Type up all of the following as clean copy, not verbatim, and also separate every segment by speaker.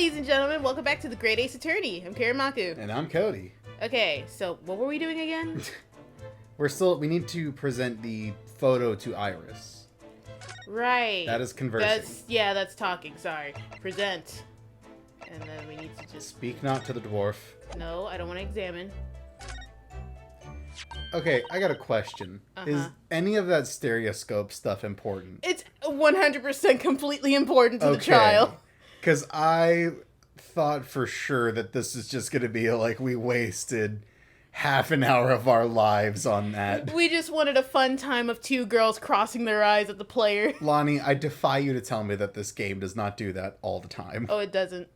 Speaker 1: ladies and gentlemen. Welcome back to the Great Ace Attorney. I'm Karamaku.
Speaker 2: And I'm Cody.
Speaker 1: Okay, so what were we doing again?
Speaker 2: We need to present the photo to Iris.
Speaker 1: Right.
Speaker 2: That is conversing.
Speaker 1: That's talking. Sorry. Present. And then we need to just...
Speaker 2: Speak not to the dwarf.
Speaker 1: No, I don't want to examine.
Speaker 2: Okay, I got a question. Is any of that stereoscope stuff important?
Speaker 1: It's 100% completely important to the trial.
Speaker 2: Because I thought for sure that this is just going to be like we wasted half an hour of our lives on that.
Speaker 1: We just wanted a fun time of two girls crossing their eyes at the player.
Speaker 2: Lonnie, I defy you to tell me that this game does not do that all the time.
Speaker 1: Oh, it doesn't.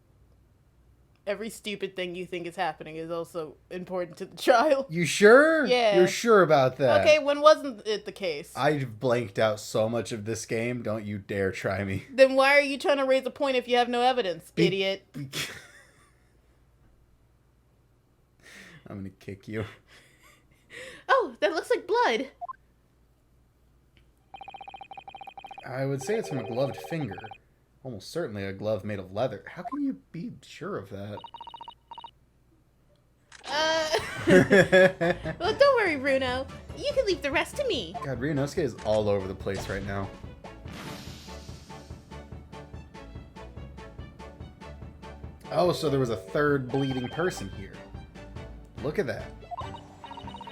Speaker 1: Every stupid thing you think is happening is also important to the trial.
Speaker 2: You sure?
Speaker 1: Yeah.
Speaker 2: You're sure about that?
Speaker 1: Okay, when wasn't it the case?
Speaker 2: I've blanked out so much of this game. Don't you dare try me.
Speaker 1: Then why are you trying to raise a point if you have no evidence, idiot?
Speaker 2: I'm gonna kick you.
Speaker 1: Oh, that looks like blood.
Speaker 2: I would say it's from a gloved finger. Almost certainly a glove made of leather. How can you be sure of that?
Speaker 1: Well, don't worry, Bruno. You can leave the rest to me.
Speaker 2: God, Ryunosuke is all over the place right now. Oh, so there was a third bleeding person here. Look at that.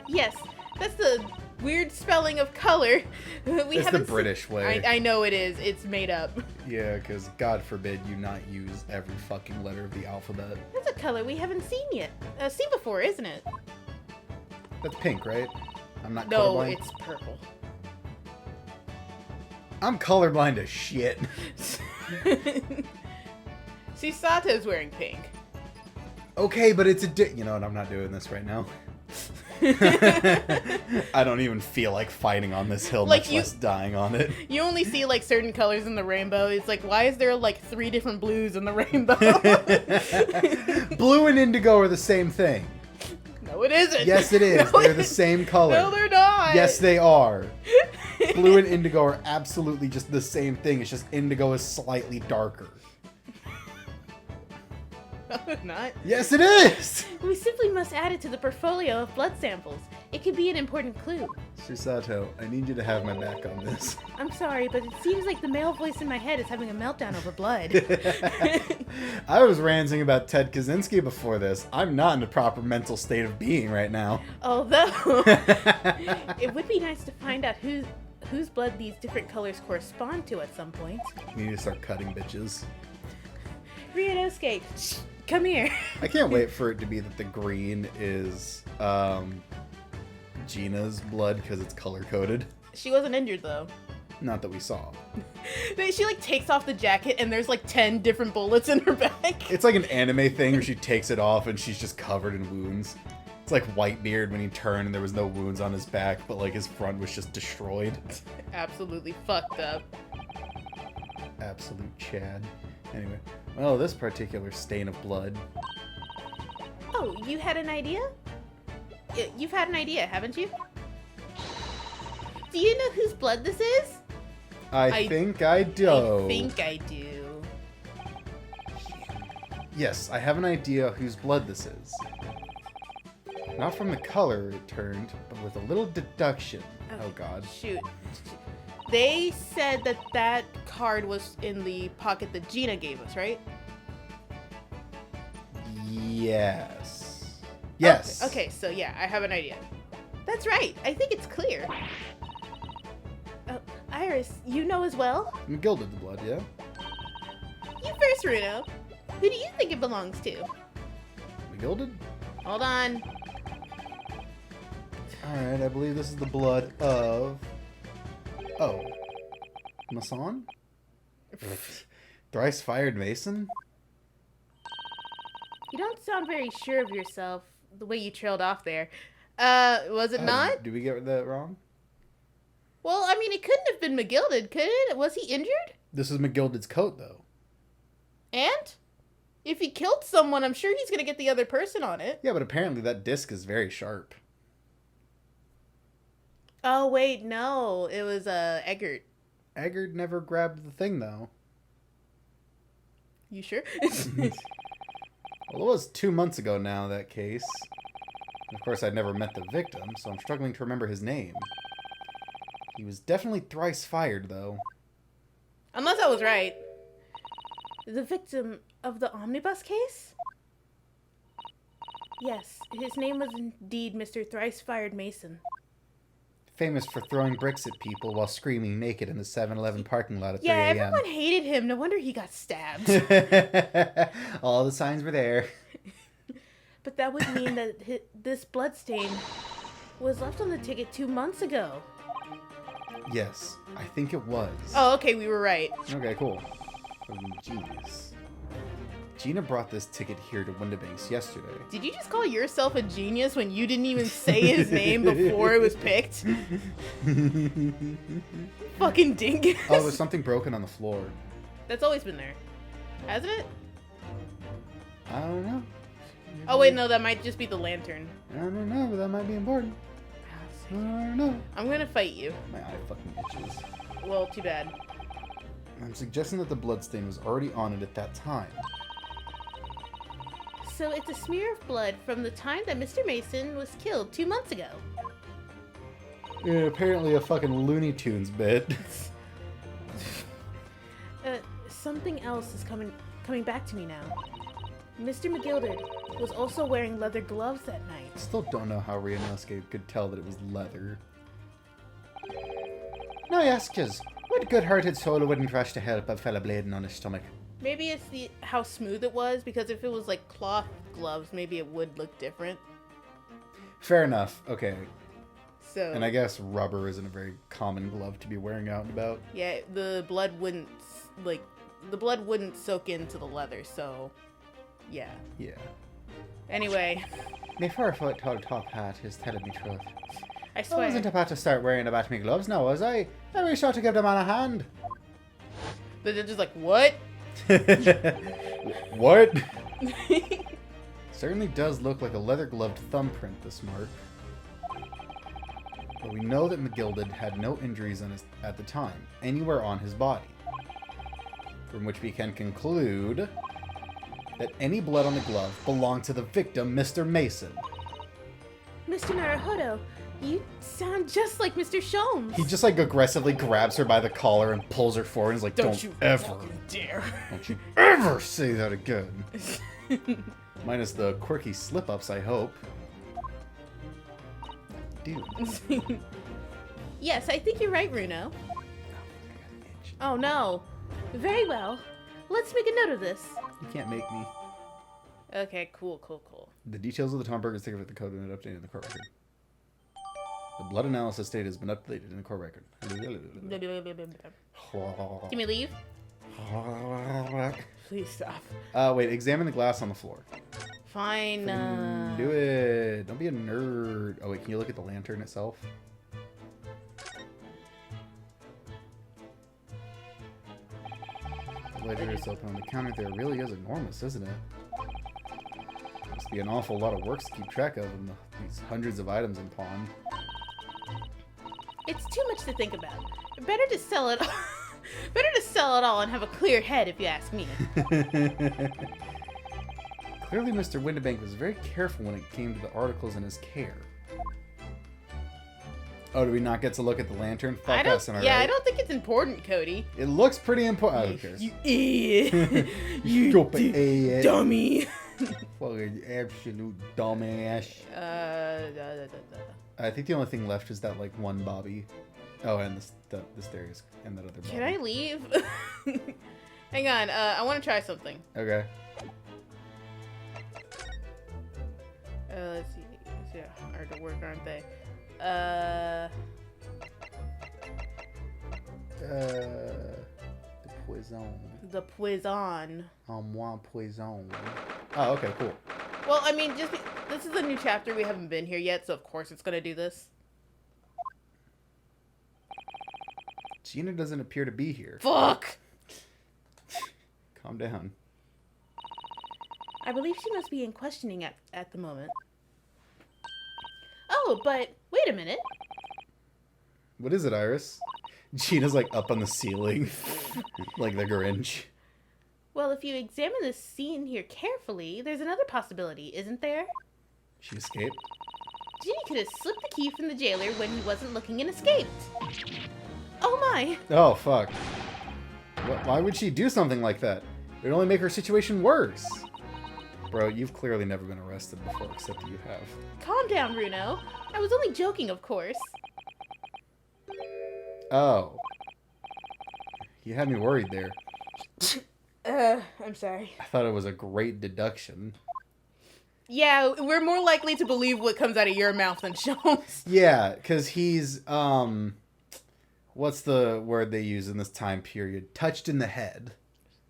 Speaker 1: Yes, that's the weird spelling of color.
Speaker 2: It's the British way.
Speaker 1: I know it is. It's made up.
Speaker 2: Yeah, because God forbid you not use every fucking letter of the alphabet.
Speaker 1: That's a color we haven't seen yet. Seen before, isn't it?
Speaker 2: That's pink, right? I'm not
Speaker 1: No,
Speaker 2: colorblind.
Speaker 1: it's purple.
Speaker 2: I'm colorblind as shit.
Speaker 1: See, Sato's wearing pink.
Speaker 2: Okay, but it's you know what? I'm not doing this right now. I don't even feel like fighting on this hill, much less dying on it.
Speaker 1: You only see like certain colors in the rainbow. It's like, why is there like 3 different blues in the rainbow?
Speaker 2: Blue and indigo are the same thing.
Speaker 1: No, it isn't.
Speaker 2: Yes, it is. They're the same color.
Speaker 1: No, they're not.
Speaker 2: Yes, they are. Blue and indigo are absolutely just the same thing. It's just indigo is slightly darker.
Speaker 1: No, it's not.
Speaker 2: Yes, it is!
Speaker 1: We simply must add it to the portfolio of blood samples. It could be an important clue.
Speaker 2: Susato, I need you to have my back on this.
Speaker 1: I'm sorry, but it seems like the male voice in my head is having a meltdown over blood.
Speaker 2: I was ranting about Ted Kaczynski before this. I'm not in a proper mental state of being right now.
Speaker 1: Although, it would be nice to find out whose blood these different colors correspond to at some point.
Speaker 2: We need to start cutting bitches.
Speaker 1: Ryunosuke, come here.
Speaker 2: I can't wait for it to be that the green is Gina's blood because it's color-coded.
Speaker 1: She wasn't injured, though.
Speaker 2: Not that we saw.
Speaker 1: She, like, takes off the jacket, and there's, like, 10 different bullets in her back.
Speaker 2: It's like an anime thing where she takes it off and she's just covered in wounds. It's like Whitebeard when he turned and there was no wounds on his back, but, like, his front was just destroyed.
Speaker 1: Absolutely fucked up.
Speaker 2: Absolute Chad. Anyway, well, this particular stain of blood.
Speaker 1: Oh, you had an idea? You've had an idea, haven't you? Do you know whose blood this is?
Speaker 2: I think I do.
Speaker 1: I think I do.
Speaker 2: Yes, I have an idea whose blood this is. Not from the color it turned, but with a little deduction. Oh God.
Speaker 1: Shoot. They said that card was in the pocket that Gina gave us, right?
Speaker 2: Yes. Yes.
Speaker 1: Okay, so yeah, I have an idea. That's right. I think it's clear. Oh, Iris, you know as well?
Speaker 2: McGilded's blood, yeah?
Speaker 1: You first, Runo. Who do you think it belongs to?
Speaker 2: McGilded?
Speaker 1: Hold on.
Speaker 2: Alright, I believe this is the blood of... Oh. Mason? Thrice-fired Mason?
Speaker 1: You don't sound very sure of yourself, the way you trailed off there. Was it not?
Speaker 2: Did we get that wrong?
Speaker 1: Well, I mean, it couldn't have been McGilded, could it? Was he injured?
Speaker 2: This is McGilded's coat, though.
Speaker 1: And? If he killed someone, I'm sure he's going to get the other person on it.
Speaker 2: Yeah, but apparently that disc is very sharp.
Speaker 1: Oh, wait, no. It was, Eggert.
Speaker 2: Eggert never grabbed the thing, though.
Speaker 1: You sure?
Speaker 2: Well, it was 2 months ago now, that case. Of course, I'd never met the victim, so I'm struggling to remember his name. He was definitely thrice fired, though.
Speaker 1: Unless I was right. The victim of the omnibus case? Yes, his name was indeed Mr. Thrice-Fired Mason.
Speaker 2: Famous for throwing bricks at people while screaming naked in the 7-Eleven parking lot at 3
Speaker 1: Yeah,
Speaker 2: a.m.
Speaker 1: everyone hated him. No wonder he got stabbed.
Speaker 2: All the signs were there.
Speaker 1: But that would mean that this bloodstain was left on the ticket 2 months ago.
Speaker 2: Yes, I think it was.
Speaker 1: Oh, okay, we were right.
Speaker 2: Okay, cool. Genius. Gina brought this ticket here to Windibanks yesterday.
Speaker 1: Did you just call yourself a genius when you didn't even say his name before it was picked? Fucking dingus.
Speaker 2: Oh, there's something broken on the floor.
Speaker 1: That's always been there. Hasn't it?
Speaker 2: I don't know.
Speaker 1: Oh, wait, no, that might just be the lantern.
Speaker 2: I don't know, but that might be important. I don't know.
Speaker 1: I'm gonna fight you.
Speaker 2: My eye fucking itches.
Speaker 1: Well, too bad.
Speaker 2: I'm suggesting that the bloodstain was already on it at that time.
Speaker 1: So it's a smear of blood from the time that Mr. Mason was killed 2 months ago.
Speaker 2: Yeah, apparently a fucking Looney Tunes bit.
Speaker 1: Something else is coming back to me now. Mr. McGilded was also wearing leather gloves that night.
Speaker 2: Still don't know how Ryunosuke could tell that it was leather. No, yes, 'cause what good-hearted soul wouldn't rush to help a fella bleeding on his stomach?
Speaker 1: Maybe it's how smooth it was, because if it was like cloth gloves, maybe it would look different.
Speaker 2: Fair enough. Okay.
Speaker 1: So.
Speaker 2: And I guess rubber isn't a very common glove to be wearing out and about.
Speaker 1: Yeah, the blood wouldn't soak into the leather, so yeah.
Speaker 2: Yeah.
Speaker 1: Anyway.
Speaker 2: My 4-foot tall top hat is telling me truth.
Speaker 1: I swear.
Speaker 2: I wasn't about to start wearing about me gloves now, was I? Then we sure to give the man a hand.
Speaker 1: But they're just like, what?
Speaker 2: What? Certainly does look like a leather-gloved thumbprint, this mark. But we know that McGilded had no injuries at the time, anywhere on his body. From which we can conclude that any blood on the glove belonged to the victim, Mr. Mason.
Speaker 1: Mr. Naruhodo, you sound just like Mr. Sholmes.
Speaker 2: He just like aggressively grabs her by the collar and pulls her forward and is like, don't you ever
Speaker 1: dare.
Speaker 2: Don't you ever say that again. Minus the quirky slip-ups, I hope. Dude.
Speaker 1: Yes, I think you're right, Runo. Oh no. Very well. Let's make a note of this.
Speaker 2: You can't make me.
Speaker 1: Okay, cool.
Speaker 2: The details of the Tom Burgers ticket with the code and updated in the court record. The blood analysis data has been updated in the court record.
Speaker 1: Can we leave? Please stop.
Speaker 2: Wait, examine the glass on the floor.
Speaker 1: Fine.
Speaker 2: Do it. Don't be a nerd. Oh, wait, can you look at the lantern itself? The ledger is open on the counter there. Really is enormous, isn't it? Must be an awful lot of work to keep track of in these hundreds of items in pawn.
Speaker 1: It's too much to think about. Better to sell it. Better to sell it all and have a clear head, if you ask me.
Speaker 2: Clearly, Mr. Windibank was very careful when it came to the articles in his care. Oh, do we not get to look at the lantern? Fuck us, am I right?
Speaker 1: I don't think it's important, Cody.
Speaker 2: It looks pretty important. Oh, who cares?
Speaker 1: You idiot. You
Speaker 2: stupid idiot.
Speaker 1: Dummy.
Speaker 2: Fucking absolute dumbass. I think the only thing left is that, like, one Bobby. Oh, and this Darius and that other Bobby.
Speaker 1: Can I leave? Hang on, I want to try something.
Speaker 2: Okay.
Speaker 1: Let's see. Yeah, hard to work, aren't they?
Speaker 2: The poison.
Speaker 1: The poison.
Speaker 2: Moi poison. Oh, okay, cool.
Speaker 1: Well, I mean, this is a new chapter. We haven't been here yet, so of course it's gonna do this.
Speaker 2: Gina doesn't appear to be here.
Speaker 1: Fuck!
Speaker 2: Calm down.
Speaker 1: I believe she must be in questioning at the moment. Oh, but wait a minute.
Speaker 2: What is it, Iris? Gina's like up on the ceiling. Like the Grinch.
Speaker 1: Well, if you examine this scene here carefully, there's another possibility, isn't there?
Speaker 2: She escaped?
Speaker 1: Ginny could have slipped the key from the jailer when he wasn't looking and escaped. Oh my!
Speaker 2: Oh, fuck. Why would she do something like that? It would only make her situation worse. Bro, you've clearly never been arrested before, except that you have.
Speaker 1: Calm down, Bruno. I was only joking, of course.
Speaker 2: Oh. You had me worried there.
Speaker 1: I'm sorry.
Speaker 2: I thought it was a great deduction.
Speaker 1: Yeah, we're more likely to believe what comes out of your mouth than Sean's.
Speaker 2: Yeah, because he's, what's the word they use in this time period? Touched in the head.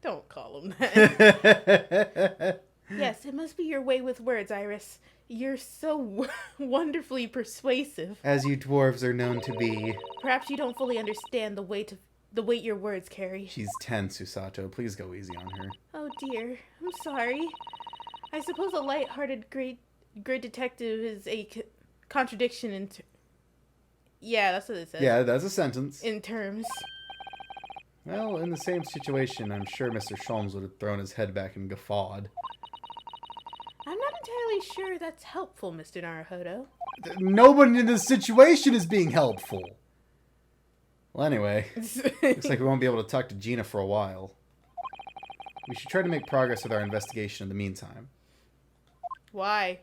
Speaker 1: Don't call him that. Yes, it must be your way with words, Iris. You're so wonderfully persuasive.
Speaker 2: As you dwarves are known to be.
Speaker 1: Perhaps you don't fully understand the weight your words carry.
Speaker 2: She's 10, Susato. Please go easy on her.
Speaker 1: Oh dear, I'm sorry. I suppose a light-hearted great detective is a contradiction in yeah, that's what it says.
Speaker 2: Yeah, that's a sentence.
Speaker 1: In terms.
Speaker 2: Well, in the same situation, I'm sure Mr. Sholmes would have thrown his head back and guffawed.
Speaker 1: I'm not entirely sure that's helpful, Mr. Naruhodo.
Speaker 2: Nobody in this situation is being helpful. Well, anyway, looks like we won't be able to talk to Gina for a while. We should try to make progress with our investigation in the meantime.
Speaker 1: Why?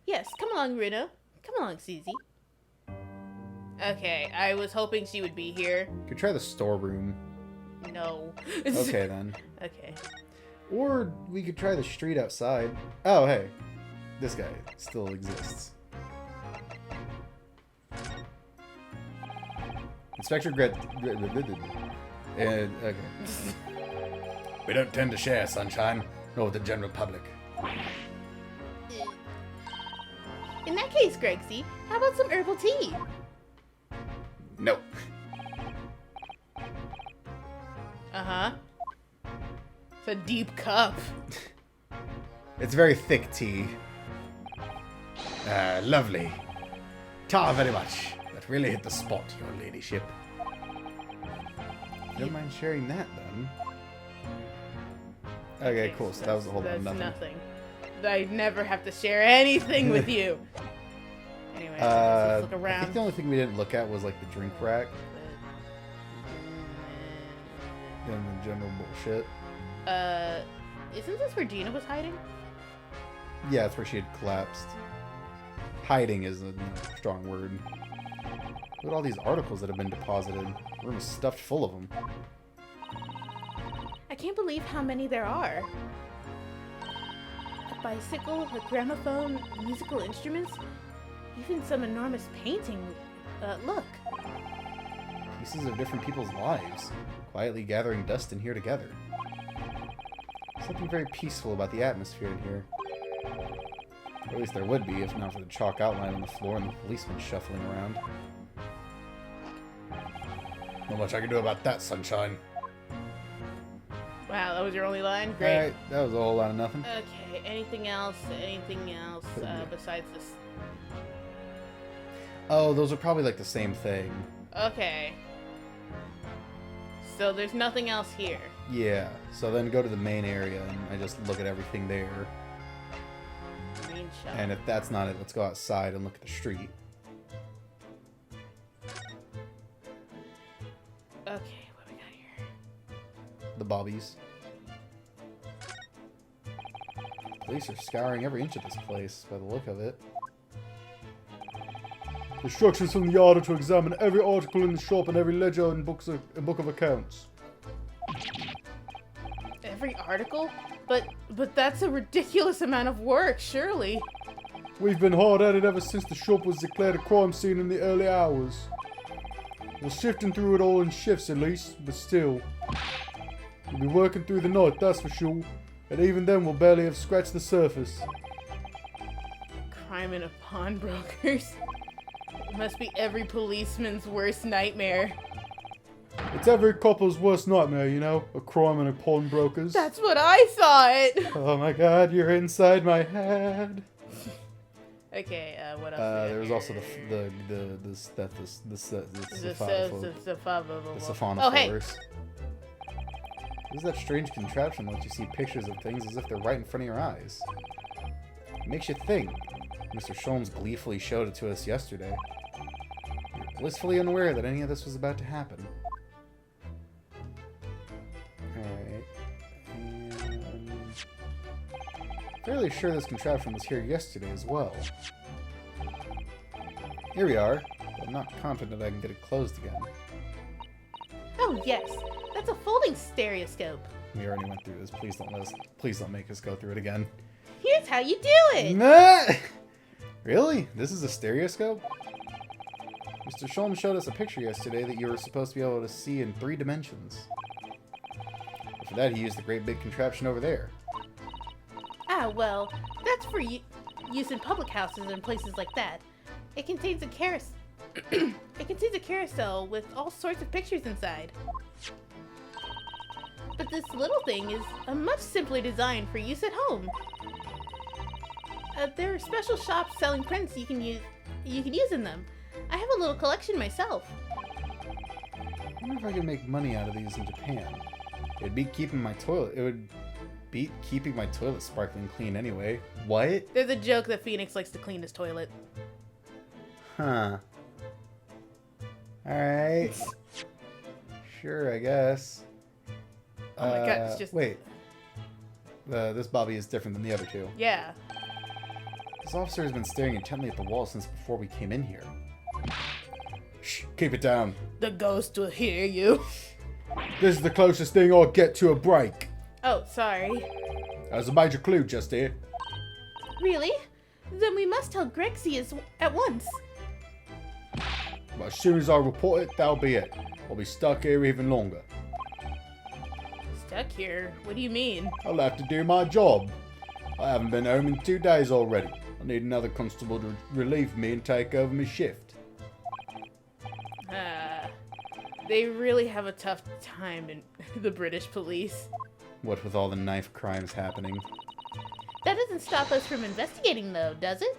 Speaker 1: Yes, come along, Bruno. Come along, Susie. Okay, I was hoping she would be here.
Speaker 2: Could try the storeroom.
Speaker 1: No.
Speaker 2: Okay, then.
Speaker 1: Okay.
Speaker 2: Or we could try the street outside. Oh, hey. This guy still exists. Inspector okay. We don't tend to share, Sunshine, nor with the general public.
Speaker 1: In that case, Gregsy, how about some herbal tea?
Speaker 2: No.
Speaker 1: Uh-huh. It's a deep cup.
Speaker 2: It's very thick tea. Lovely. Ta very much. That really hit the spot, your ladyship. You don't mind sharing that, then? Okay, cool. So that was a whole lot of nothing.
Speaker 1: That's nothing. I never have to share anything with you. Anyway, let's look around.
Speaker 2: I think the only thing we didn't look at was like the drink rack. And the general bullshit.
Speaker 1: Isn't this where Gina was hiding?
Speaker 2: Yeah, that's where she had collapsed. Hiding is a strong word. Look at all these articles that have been deposited. The room is stuffed full of them.
Speaker 1: I can't believe how many there are. A bicycle, a gramophone, musical instruments, even some enormous painting. Look.
Speaker 2: Pieces of different people's lives, quietly gathering dust in here together. Something very peaceful about the atmosphere in here. Or at least there would be, if not for the chalk outline on the floor and the policemen shuffling around. Not much I can do about that, Sunshine.
Speaker 1: Wow, that was your only line? Great.
Speaker 2: Alright, that was a whole lot of nothing.
Speaker 1: Okay, anything else? Anything else besides this?
Speaker 2: Oh, those are probably like the same thing.
Speaker 1: Okay. So there's nothing else here.
Speaker 2: Yeah, so then go to the main area and I just look at everything there.
Speaker 1: Green shop.
Speaker 2: And if that's not it, let's go outside and look at the street.
Speaker 1: Okay, what do we got here?
Speaker 2: The bobbies. Police are scouring every inch of this place by the look of it. Instructions from the order to examine every article in the shop and every ledger and book of accounts.
Speaker 1: Every article? But that's a ridiculous amount of work, surely.
Speaker 2: We've been hard at it ever since the shop was declared a crime scene in the early hours. We're shifting through it all in shifts at least, but still. We'll be working through the night, that's for sure. And even then we'll barely have scratched the surface.
Speaker 1: Crime in a pawnbrokers. It must be every policeman's worst nightmare.
Speaker 2: It's every couple's worst nightmare, you know? A crime and a pawnbrokers.
Speaker 1: That's what I thought!
Speaker 2: Oh my god, you're inside my head.
Speaker 1: Okay, what else?
Speaker 2: There was also the
Speaker 1: Saphonophores.
Speaker 2: Saphonophores. This is that strange contraption that lets you see pictures of things as if they're right in front of your eyes. It makes you think. Mr. Sholmes gleefully showed it to us yesterday. Blissfully unaware that any of this was about to happen. Alright. And... fairly sure this contraption was here yesterday as well. Here we are, but I'm not confident I can get it closed again.
Speaker 1: Oh yes, that's a folding stereoscope.
Speaker 2: We already went through this. Please don't make us go through it again.
Speaker 1: Here's how you do it!
Speaker 2: Nah! Really? This is a stereoscope? Mr. Sholmes showed us a picture yesterday that you were supposed to be able to see in 3 dimensions. But for that, he used the great big contraption over there.
Speaker 1: Ah, well, that's for use in public houses and places like that. It contains a carousel with all sorts of pictures inside. But this little thing is a much simpler design for use at home. There are special shops selling prints you can use in them. I have a little collection myself.
Speaker 2: I wonder if I can make money out of these in Japan. It would beat keeping my toilet sparkling clean anyway. What?
Speaker 1: There's a joke that Phoenix likes to clean his toilet.
Speaker 2: Huh. Alright. Sure, I guess.
Speaker 1: Oh my god, it's just...
Speaker 2: Wait. This Bobby is different than the other 2.
Speaker 1: Yeah.
Speaker 2: This officer has been staring intently at the wall since before we came in here. Shh, keep it down.
Speaker 1: The ghost will hear you.
Speaker 2: This is the closest thing I'll get to a break.
Speaker 1: Oh, sorry.
Speaker 2: There's a major clue just here.
Speaker 1: Really? Then we must tell Grexy at once.
Speaker 2: But as soon as I report it, that'll be it. I'll be stuck here even longer.
Speaker 1: Stuck here? What do you mean?
Speaker 2: I'll have to do my job. I haven't been home in 2 days already. I need another constable to relieve me and take over my shift.
Speaker 1: They really have a tough time in the British police.
Speaker 2: What with all the knife crimes happening?
Speaker 1: That doesn't stop us from investigating, though, does it?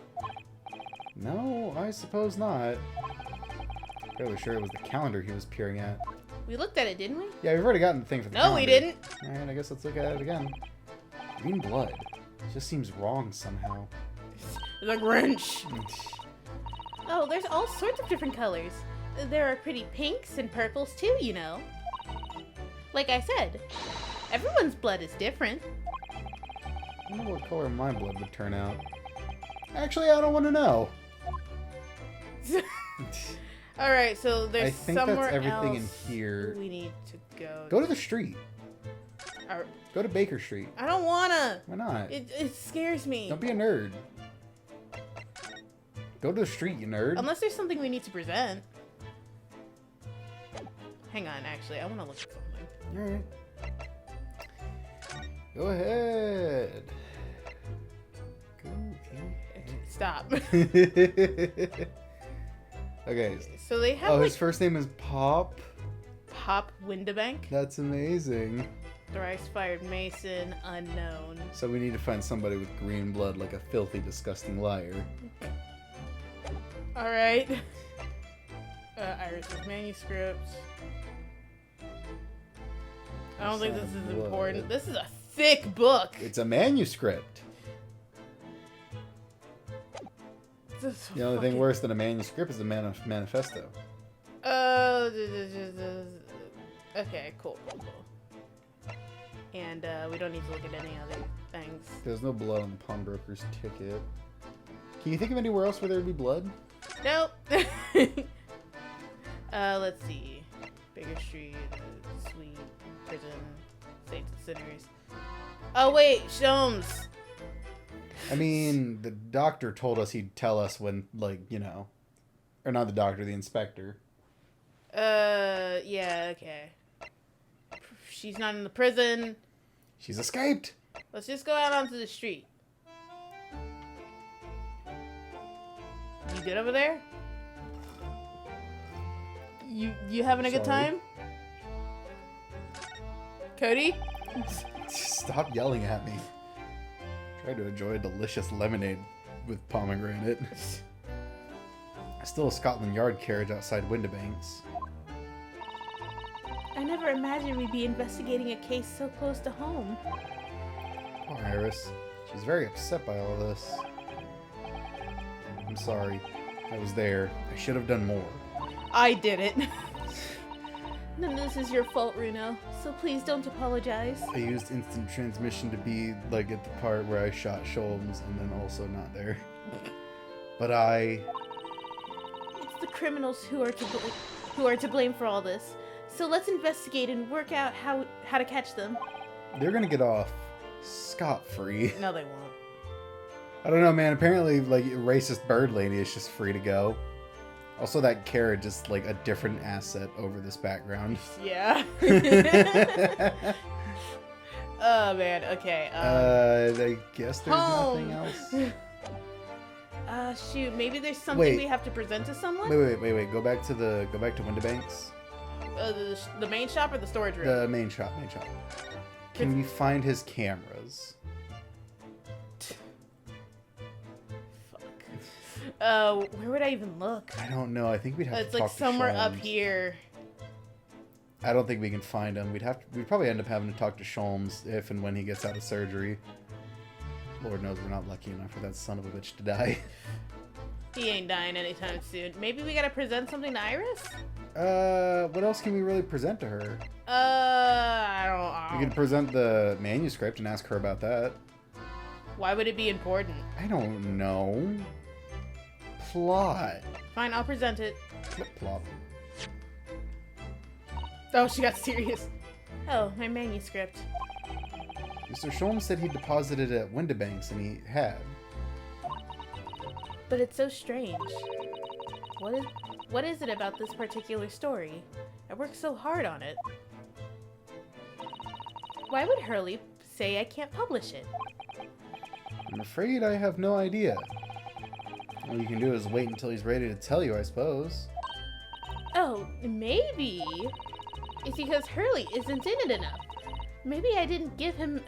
Speaker 2: No, I suppose not. Fairly sure it was the calendar he was peering at.
Speaker 1: We looked at it, didn't we?
Speaker 2: Yeah, we've already gotten the thing for the
Speaker 1: No,
Speaker 2: calendar.
Speaker 1: we didn't.
Speaker 2: Alright, I guess let's look at it again. Green blood. It just seems wrong somehow.
Speaker 1: The Grinch. Oh, there's all sorts of different colors. There are pretty pinks and purples too, you know. Like I said, everyone's blood is different.
Speaker 2: I wonder what color my blood would turn out. Actually, I don't want to know.
Speaker 1: Alright, so there's
Speaker 2: I think
Speaker 1: somewhere
Speaker 2: that's everything
Speaker 1: else
Speaker 2: in here.
Speaker 1: we need to go.
Speaker 2: Go to the street.
Speaker 1: Or,
Speaker 2: Go to Baker Street.
Speaker 1: I don't wanna.
Speaker 2: Why not?
Speaker 1: It scares me.
Speaker 2: Don't be a nerd. Go to the street, you nerd.
Speaker 1: Unless there's something we need to present. Hang on, actually, I want to look at something.
Speaker 2: Alright. Go ahead. Go
Speaker 1: Stop.
Speaker 2: ahead. Okay.
Speaker 1: So they have
Speaker 2: Oh,
Speaker 1: like
Speaker 2: his first name is Pop?
Speaker 1: Pop Windabank,
Speaker 2: That's amazing.
Speaker 1: thrice-fired Mason, unknown.
Speaker 2: So we need to find somebody with green blood like a filthy, disgusting liar.
Speaker 1: Alright. Iris's manuscripts. I don't think this is important. This is a thick book.
Speaker 2: It's a manuscript. The only thing worse than a manuscript is a manifesto.
Speaker 1: Okay, cool. And we don't need to look at any other things.
Speaker 2: There's no blood on the pawnbroker's ticket. Can you think of anywhere else where there would be blood?
Speaker 1: Nope. Let's see. Baker Street, Suite, Prison, Saints and Sinners. Oh wait, Sholmes.
Speaker 2: I mean, the doctor told us he'd tell us when, like, you know. Or not the doctor, the inspector.
Speaker 1: Yeah, okay. She's not in the prison.
Speaker 2: She's escaped!
Speaker 1: Let's just go out onto the street. You good over there? You having a good
Speaker 2: Sorry.
Speaker 1: time? Cody?
Speaker 2: Stop yelling at me. Try to enjoy a delicious lemonade with pomegranate. Still a Scotland Yard carriage outside Windabanks.
Speaker 1: I never imagined we'd be investigating a case so close to home.
Speaker 2: Poor Iris. She's very upset by all of this. I'm sorry. I was there. I should have done more.
Speaker 1: I did it. None of this is your fault, Runo, so please don't apologize.
Speaker 2: I used instant transmission to be, like, at the part where I shot Sholmes and then also not there. But
Speaker 1: It's the criminals who are to blame for all this. So let's investigate and work out how to catch them.
Speaker 2: They're gonna get off scot-free.
Speaker 1: No, they won't.
Speaker 2: I don't know, man. Apparently, like, racist bird lady is just free to go. Also, that carriage is, like, a different asset over this background.
Speaker 1: Yeah. Oh, man. Okay.
Speaker 2: I guess there's nothing else.
Speaker 1: Shoot. Maybe there's something we have to present to someone?
Speaker 2: Wait. Go back to Windibanks.
Speaker 1: The main shop or the storage room?
Speaker 2: The main shop. Can we find his cameras?
Speaker 1: Where would I even look?
Speaker 2: I don't know. I think we'd have to talk to
Speaker 1: It's like somewhere
Speaker 2: Sholmes.
Speaker 1: up here.
Speaker 2: I don't think we can find him. We'd probably end up having to talk to Sholmes if and when he gets out of surgery. Lord knows we're not lucky enough for that son of a bitch to die.
Speaker 1: He ain't dying anytime soon. Maybe we gotta present something to Iris?
Speaker 2: What else can we really present to her?
Speaker 1: I don't
Speaker 2: We could present the manuscript and ask her about that.
Speaker 1: Why would it be important?
Speaker 2: I don't know. Plot.
Speaker 1: Fine, I'll present it.
Speaker 2: Flip plop.
Speaker 1: Oh, she got serious. Oh, my manuscript.
Speaker 2: Mr. Sholmes said he deposited it at Windibanks, and he had.
Speaker 1: But it's so strange. What is it about this particular story? I worked so hard on it. Why would Hurley say I can't publish it?
Speaker 2: I'm afraid I have no idea. All you can do is wait until he's ready to tell you, I suppose.
Speaker 1: Oh, maybe it's because Hurley isn't in it enough. Maybe I didn't give him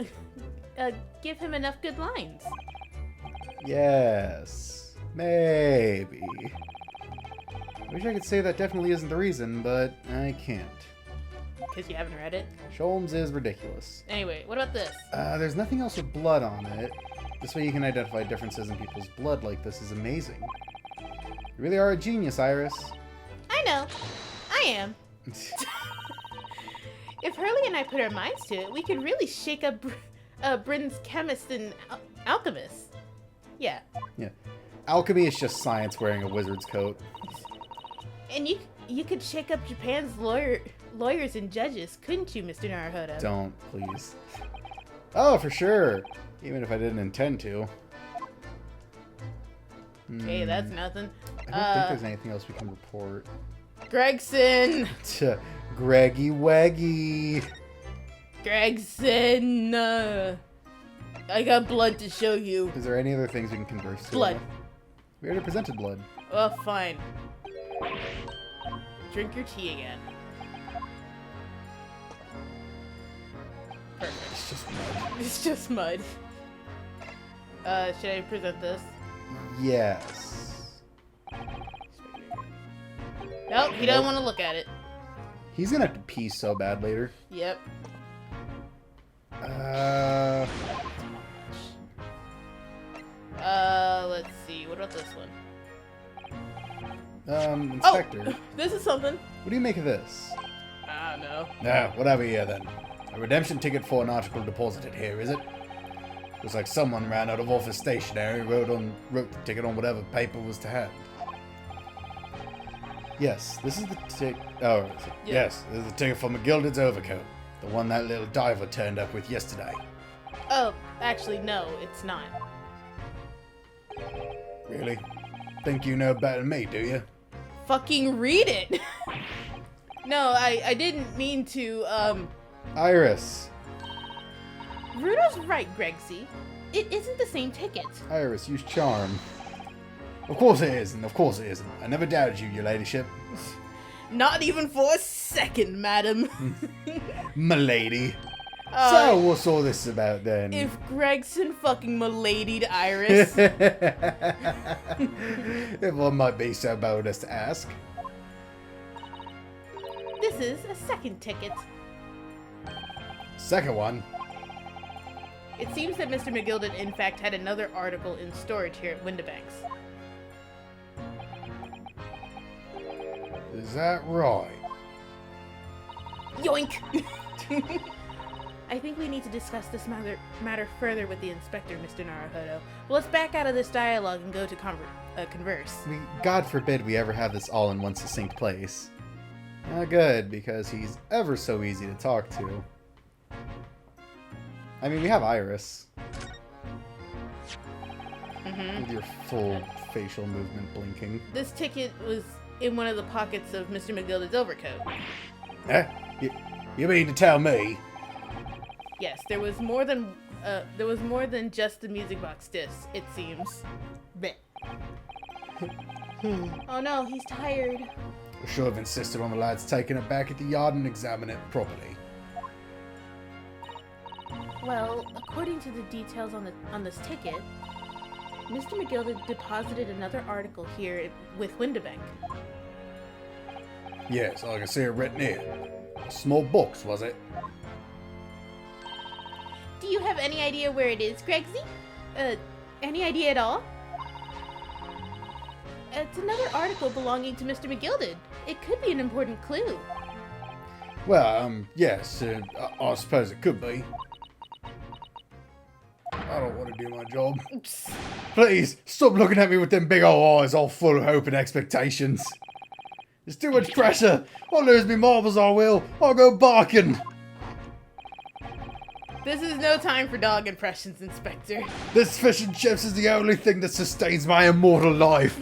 Speaker 1: enough good lines.
Speaker 2: Yes, maybe. I wish I could say that definitely isn't the reason, but I can't.
Speaker 1: Because you haven't read it?
Speaker 2: Sholmes is ridiculous.
Speaker 1: Anyway, what about this?
Speaker 2: There's nothing else with blood on it. This way you can identify differences in people's blood like this is amazing. You really are a genius, Iris.
Speaker 1: I know. I am. If Hurley and I put our minds to it, we could really shake up Britain's chemists and alchemists. Yeah.
Speaker 2: Yeah. Alchemy is just science wearing a wizard's coat.
Speaker 1: And you could shake up Japan's lawyers and judges, couldn't you, Mr. Naruhodo?
Speaker 2: Don't, please. Oh, for sure. Even if I didn't intend to.
Speaker 1: Okay, that's nothing.
Speaker 2: I don't think there's anything else we can report.
Speaker 1: Gregson!
Speaker 2: Greggy Waggy!
Speaker 1: Gregson! I got blood to show you.
Speaker 2: Is there any other things we can converse to?
Speaker 1: Blood.
Speaker 2: We already presented blood.
Speaker 1: Oh, fine. Drink your tea again. Perfect.
Speaker 2: It's just blood.
Speaker 1: It's just mud. Should I present this?
Speaker 2: Yes.
Speaker 1: Nope, he doesn't want to look at it.
Speaker 2: He's gonna have to pee so bad later.
Speaker 1: Yep. Let's see. What about this one?
Speaker 2: Inspector.
Speaker 1: Oh, this is something.
Speaker 2: What do you make of this?
Speaker 1: I don't know.
Speaker 2: Ah, whatever here then. A redemption ticket for an article deposited here, is it? Looks like someone ran out of office stationery and wrote the ticket on whatever paper was to hand. Yes, this is the ticket. Oh,
Speaker 1: Yeah.
Speaker 2: yes, this is the ticket for McGilded's overcoat. The one that little diver turned up with yesterday.
Speaker 1: Oh, actually, no, it's not.
Speaker 2: Really? Think you know better than me, do you?
Speaker 1: Fucking read it! No, I didn't mean to,
Speaker 2: Iris!
Speaker 1: Rudo's right, Gregsy. It isn't the same ticket.
Speaker 2: Iris, use charm. Of course it isn't, of course it isn't. I never doubted you, your ladyship.
Speaker 1: Not even for a second, madam.
Speaker 2: Milady. So, what's all this about then?
Speaker 1: If Gregson fucking miladied Iris.
Speaker 2: If one might be so bold as to ask.
Speaker 1: This this is a second ticket.
Speaker 2: Second one?
Speaker 1: It seems that Mr. McGilded, in fact, had another article in storage here at Windibank's.
Speaker 2: Is that right?
Speaker 1: Yoink! I think we need to discuss this matter further with the inspector, Mr. Naruhodo. Well, let's back out of this dialogue and go to converse.
Speaker 2: God forbid we ever have this all in one succinct place. Good, because he's ever so easy to talk to. I mean, we have Iris. With your full facial movement blinking.
Speaker 1: This ticket was in one of the pockets of Mr. McGilded's overcoat.
Speaker 2: You mean to tell me?
Speaker 1: Yes, there was more than just the music box disc, it seems. Blech. Oh no, he's tired.
Speaker 2: I should have insisted on the lads taking it back at the yard and examine it properly.
Speaker 1: Well, according to the details on this ticket, Mr. McGilded deposited another article here with Windibank.
Speaker 2: Yes, I can see it written here. A small box, was it?
Speaker 1: Do you have any idea where it is, Gregsy? Any idea at all? It's another article belonging to Mr. McGilded. It could be an important clue.
Speaker 2: Well, yes, I suppose it could be. I don't want to do my job. Please, stop looking at me with them big old eyes all full of hope and expectations. There's too much pressure. I'll lose me marbles, I will. I'll go barking.
Speaker 1: This is no time for dog impressions, Inspector.
Speaker 2: This fish and chips is the only thing that sustains my immortal life.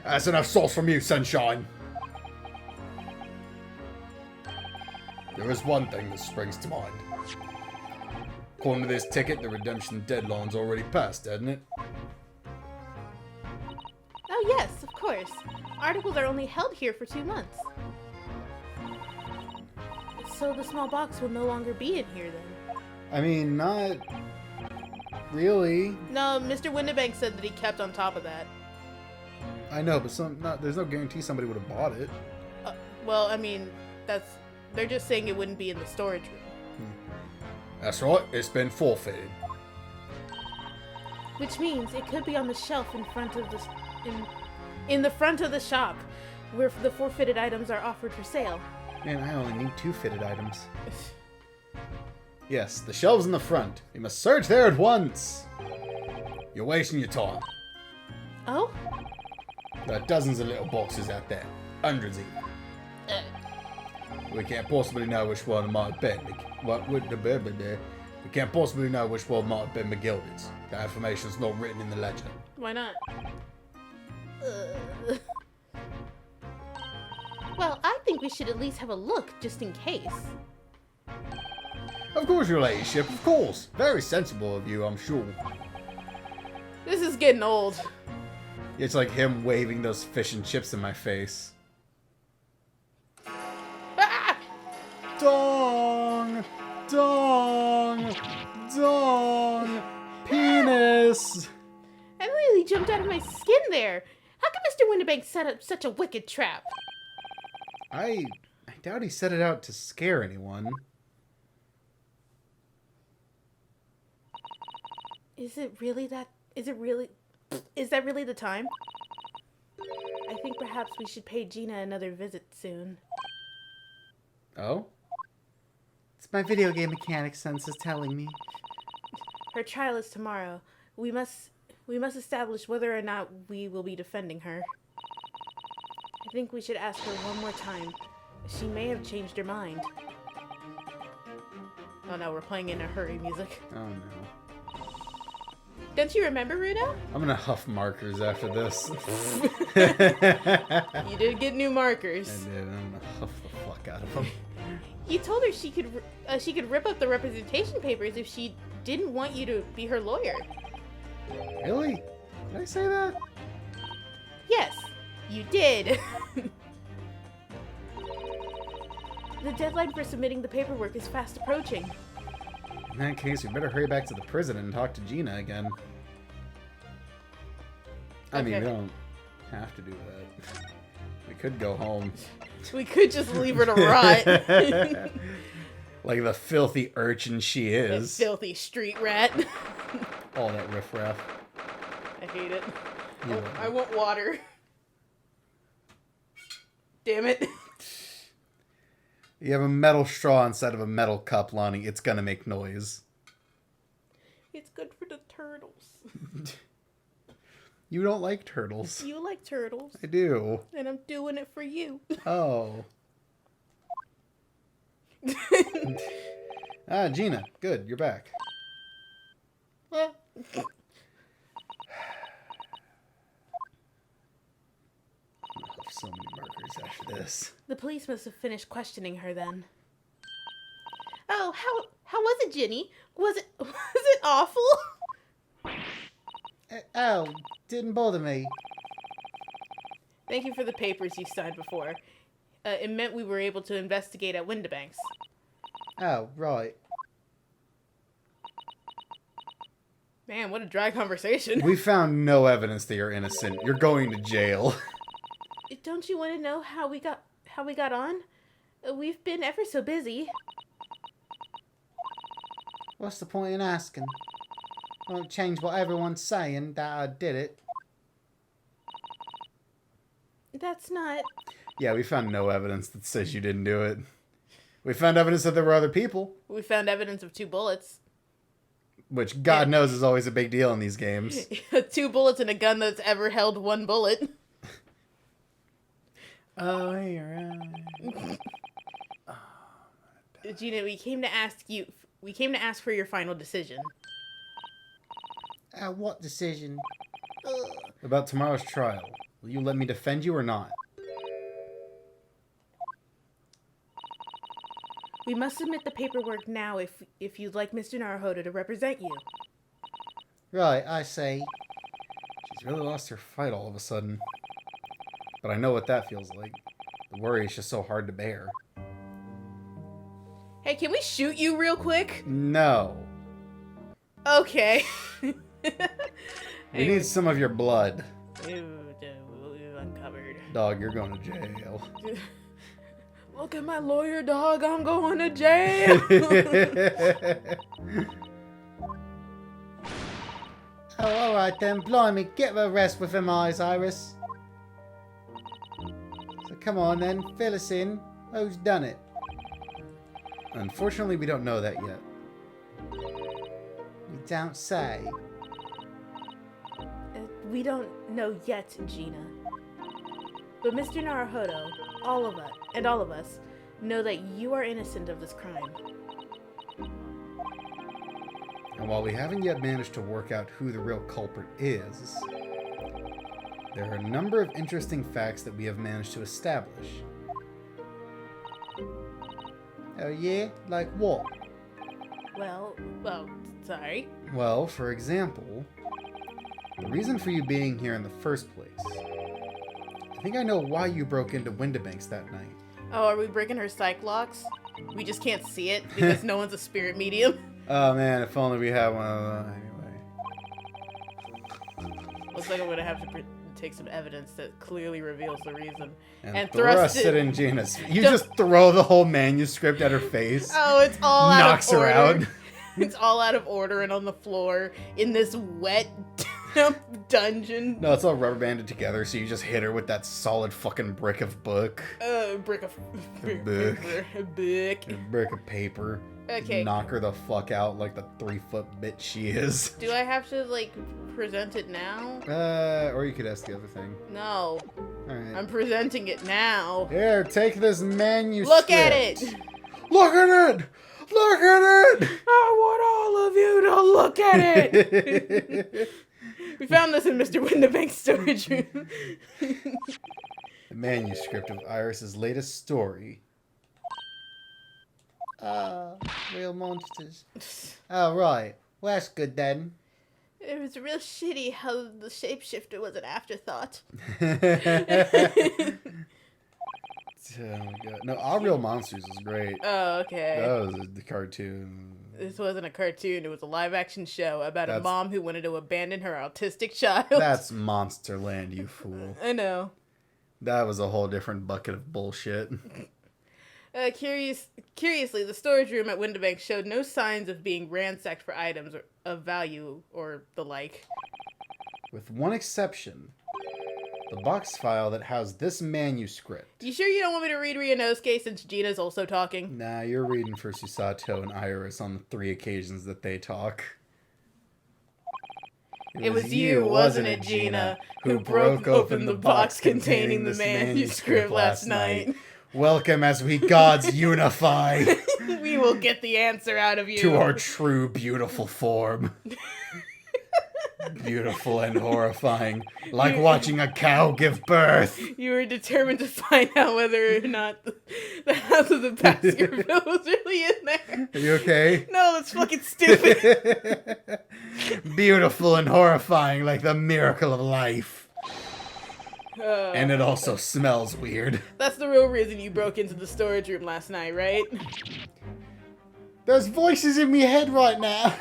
Speaker 2: That's enough sauce from you, Sunshine. There is one thing that springs to mind. According to this ticket, the redemption deadline's already passed, hasn't it?
Speaker 1: Oh yes, of course. Articles are only held here for 2 months. So the small box will no longer be in here then?
Speaker 2: I mean, not really.
Speaker 1: No, Mr. Windibank said that he kept on top of that.
Speaker 2: I know, but there's no guarantee somebody would have bought it.
Speaker 1: Well, I mean, they're just saying it wouldn't be in the storage room.
Speaker 2: That's right, it's been forfeited.
Speaker 1: Which means it could be on the shelf in front of in the front of the shop, where the forfeited items are offered for sale.
Speaker 2: Man, I only need 2 fitted items. Yes, the shelves in the front. We must search there at once. You're wasting your time.
Speaker 1: Oh?
Speaker 2: There are dozens of little boxes out there. Hundreds even. We can't possibly know which one might have been. We can't possibly know which one might have been McGilded's. The information's not written in the ledger.
Speaker 1: Why not? Well, I think we should at least have a look, just in case.
Speaker 2: Of course, your ladyship, of course. Very sensible of you, I'm sure.
Speaker 1: This is getting old.
Speaker 2: It's like him waving those fish and chips in my face.
Speaker 1: Ah!
Speaker 2: Dong! Dong! Dong! Penis!
Speaker 1: I literally jumped out of my skin there. How can Mr. Windibank set up such a wicked trap?
Speaker 2: I doubt he set it out to scare anyone.
Speaker 1: Is that really the time? I think perhaps we should pay Gina another visit soon.
Speaker 2: Oh? It's my video game mechanic sense is telling me.
Speaker 1: Her trial is tomorrow. We must establish whether or not we will be defending her. I think we should ask her one more time. She may have changed her mind. Oh no, we're playing in a hurry music.
Speaker 2: Oh no.
Speaker 1: Don't you remember, Rudo?
Speaker 2: I'm gonna huff markers after this.
Speaker 1: You did get new markers.
Speaker 2: I did. I'm gonna huff the fuck out of them.
Speaker 1: You told her she could rip up the representation papers if she didn't want you to be her lawyer.
Speaker 2: Really? Did I say that?
Speaker 1: Yes, you did. The deadline for submitting the paperwork is fast approaching.
Speaker 2: In that case, we better hurry back to the prison and talk to Gina again. I mean, we don't have to do that. We could go home.
Speaker 1: We could just leave her to rot.
Speaker 2: Like the filthy urchin she is.
Speaker 1: That filthy street rat.
Speaker 2: All that riffraff.
Speaker 1: I hate it.
Speaker 2: Yeah.
Speaker 1: Oh, I want water. Damn it.
Speaker 2: You have a metal straw inside of a metal cup, Lonnie. It's gonna make noise.
Speaker 1: It's good for the turtles.
Speaker 2: You don't like turtles.
Speaker 1: You like turtles.
Speaker 2: I do.
Speaker 1: And I'm doing it for you.
Speaker 2: Oh. Gina. Good. You're back.
Speaker 1: Well,
Speaker 2: So many markers after this.
Speaker 1: the police must have finished questioning her then. Oh, how was it, Ginny? Was it awful?
Speaker 2: Oh, didn't bother me.
Speaker 1: Thank you for the papers you signed before. It meant we were able to investigate at Windibanks.
Speaker 2: Oh, right.
Speaker 1: Man, what a dry conversation.
Speaker 2: We found no evidence that you're innocent. You're going to jail.
Speaker 1: Don't you want to know how we got on? We've been ever so busy.
Speaker 2: What's the point in asking? Won't change what everyone's saying that I did it.
Speaker 1: That's not...
Speaker 2: Yeah, we found no evidence that says you didn't do it. We found evidence that there were other people.
Speaker 1: We found evidence of 2 bullets.
Speaker 2: Which, God knows, is always a big deal in these games.
Speaker 1: 2 bullets in a gun that's ever held 1 bullet.
Speaker 2: Oh, you're right.
Speaker 1: Gina, we came to ask for your final decision.
Speaker 2: What decision? About tomorrow's trial. Will you let me defend you or not?
Speaker 1: We must submit the paperwork now if you'd like Mr. Naruhodo to represent you.
Speaker 2: Right, I see. She's really lost her fight all of a sudden. But I know what that feels like. The worry is just so hard to bear.
Speaker 1: Hey, can we shoot you real quick?
Speaker 2: No.
Speaker 1: Okay.
Speaker 2: We need some of your blood.
Speaker 1: Uncovered.
Speaker 2: Dog, you're going to jail.
Speaker 1: Look at my lawyer, dog. I'm going to jail.
Speaker 2: Oh, alright then. Blimey, get the rest with them eyes, Iris. So come on then, fill us in. Who's done it? Unfortunately, we don't know that yet. You don't say.
Speaker 1: We don't know yet, Gina. But Mr. Naruhodo, all of us, know that you are innocent of this crime.
Speaker 2: And while we haven't yet managed to work out who the real culprit is, there are a number of interesting facts that we have managed to establish. Oh yeah? Like what?
Speaker 1: Well, sorry.
Speaker 2: Well, for example, the reason for you being here in the first place. I think I know why you broke into Windibanks that night.
Speaker 1: Oh, are we breaking her psych locks? We just can't see it because no one's a spirit medium.
Speaker 2: Oh man, if only we had one of those. Anyway.
Speaker 1: Looks like I'm gonna have to take some evidence that clearly reveals the reason.
Speaker 2: And thrust it in Gina's. You just throw the whole manuscript at her face.
Speaker 1: Oh, it's all out of order.
Speaker 2: Knocks her out.
Speaker 1: It's all out of order and on the floor in this wet dungeon.
Speaker 2: No, it's all rubber banded together, so you just hit her with that solid fucking brick of book.
Speaker 1: Brick of
Speaker 2: book.
Speaker 1: book.
Speaker 2: A brick of paper.
Speaker 1: Okay.
Speaker 2: Knock her the fuck out like the 3-foot bitch she is.
Speaker 1: Do I have to like present it now?
Speaker 2: Or you could ask the other thing.
Speaker 1: No.
Speaker 2: Alright.
Speaker 1: I'm presenting it now.
Speaker 2: Here, take this manuscript.
Speaker 1: Look at it!
Speaker 2: Look at it! Look at it!
Speaker 1: I want all of you to look at it! We found this in Mr. Windibank's storage room.
Speaker 2: The manuscript of Iris's latest story. Real monsters. Oh, right. Well, that's good then.
Speaker 1: It was real shitty how the shapeshifter was an afterthought.
Speaker 2: Oh my god. No, Our Real Monsters is great.
Speaker 1: Oh, okay.
Speaker 2: That was the cartoon.
Speaker 1: This wasn't a cartoon. It was a live-action show about a mom who wanted to abandon her autistic child.
Speaker 2: That's Monsterland, you fool.
Speaker 1: I know.
Speaker 2: That was a whole different bucket of bullshit.
Speaker 1: Curiously, the storage room at Windibank showed no signs of being ransacked for items of value or the like.
Speaker 2: With one exception. The box file that housed this manuscript.
Speaker 1: You sure you don't want me to read Ryunosuke since Gina's also talking?
Speaker 2: Nah, you're reading for Susato and Iris on the 3 occasions that they talk.
Speaker 1: It was you, wasn't it, Gina, who broke open the box containing the manuscript last night.
Speaker 2: Welcome as we gods unify.
Speaker 1: We will get the answer out of you.
Speaker 2: To our true beautiful form. Beautiful and horrifying. Like watching a cow give birth.
Speaker 1: You were determined to find out whether or not the House of the Baskerville was really in there.
Speaker 2: Are you okay?
Speaker 1: No, that's fucking stupid.
Speaker 2: Beautiful and horrifying like the miracle of life. And it also smells weird.
Speaker 1: That's the real reason you broke into the storage room last night, right?
Speaker 2: There's voices in my head right now.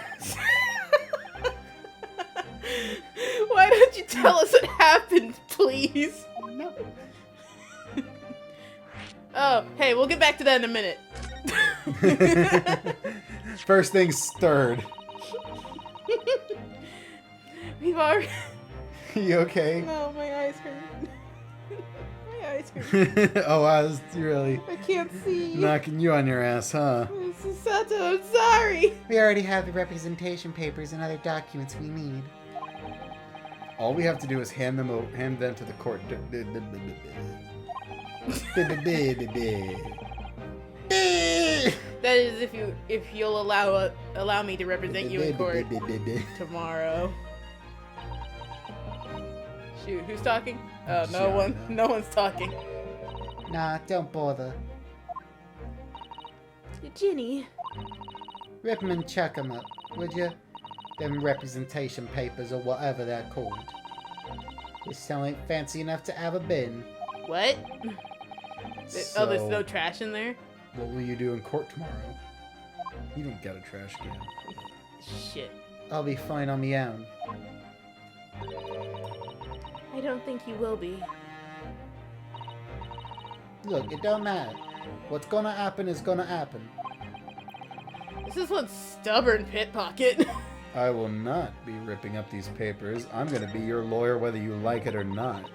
Speaker 1: Why don't you tell us what happened, please?
Speaker 2: No.
Speaker 1: Oh, hey, we'll get back to that in a minute.
Speaker 2: First things third.
Speaker 1: We've already...
Speaker 2: You okay?
Speaker 1: No, my eyes hurt. My eyes hurt.
Speaker 2: Oh, I was really
Speaker 1: I can't see.
Speaker 2: knocking you on your ass, huh?
Speaker 1: Susato, I'm sorry.
Speaker 3: We already have the representation papers and other documents we need.
Speaker 2: All we have to do is hand them to the court.
Speaker 1: That is if you'll allow me to represent you in court tomorrow. Shoot, who's talking? Oh, no one. No one's talking.
Speaker 3: Nah, don't bother.
Speaker 1: Ginny.
Speaker 3: Rip 'em and chuck 'em up, would you? Them representation papers or whatever they're called. This still ain't fancy enough to have a bin.
Speaker 1: What?
Speaker 2: So,
Speaker 1: Oh, there's no trash in there?
Speaker 2: What will you do in court tomorrow? You don't get a trash can.
Speaker 1: Shit.
Speaker 3: I'll be fine on my own.
Speaker 1: I don't think you will be.
Speaker 3: Look, it don't matter. What's gonna happen is gonna happen.
Speaker 1: This is one stubborn pickpocket.
Speaker 2: I will not be ripping up these papers. I'm going to be your lawyer whether you like it or not.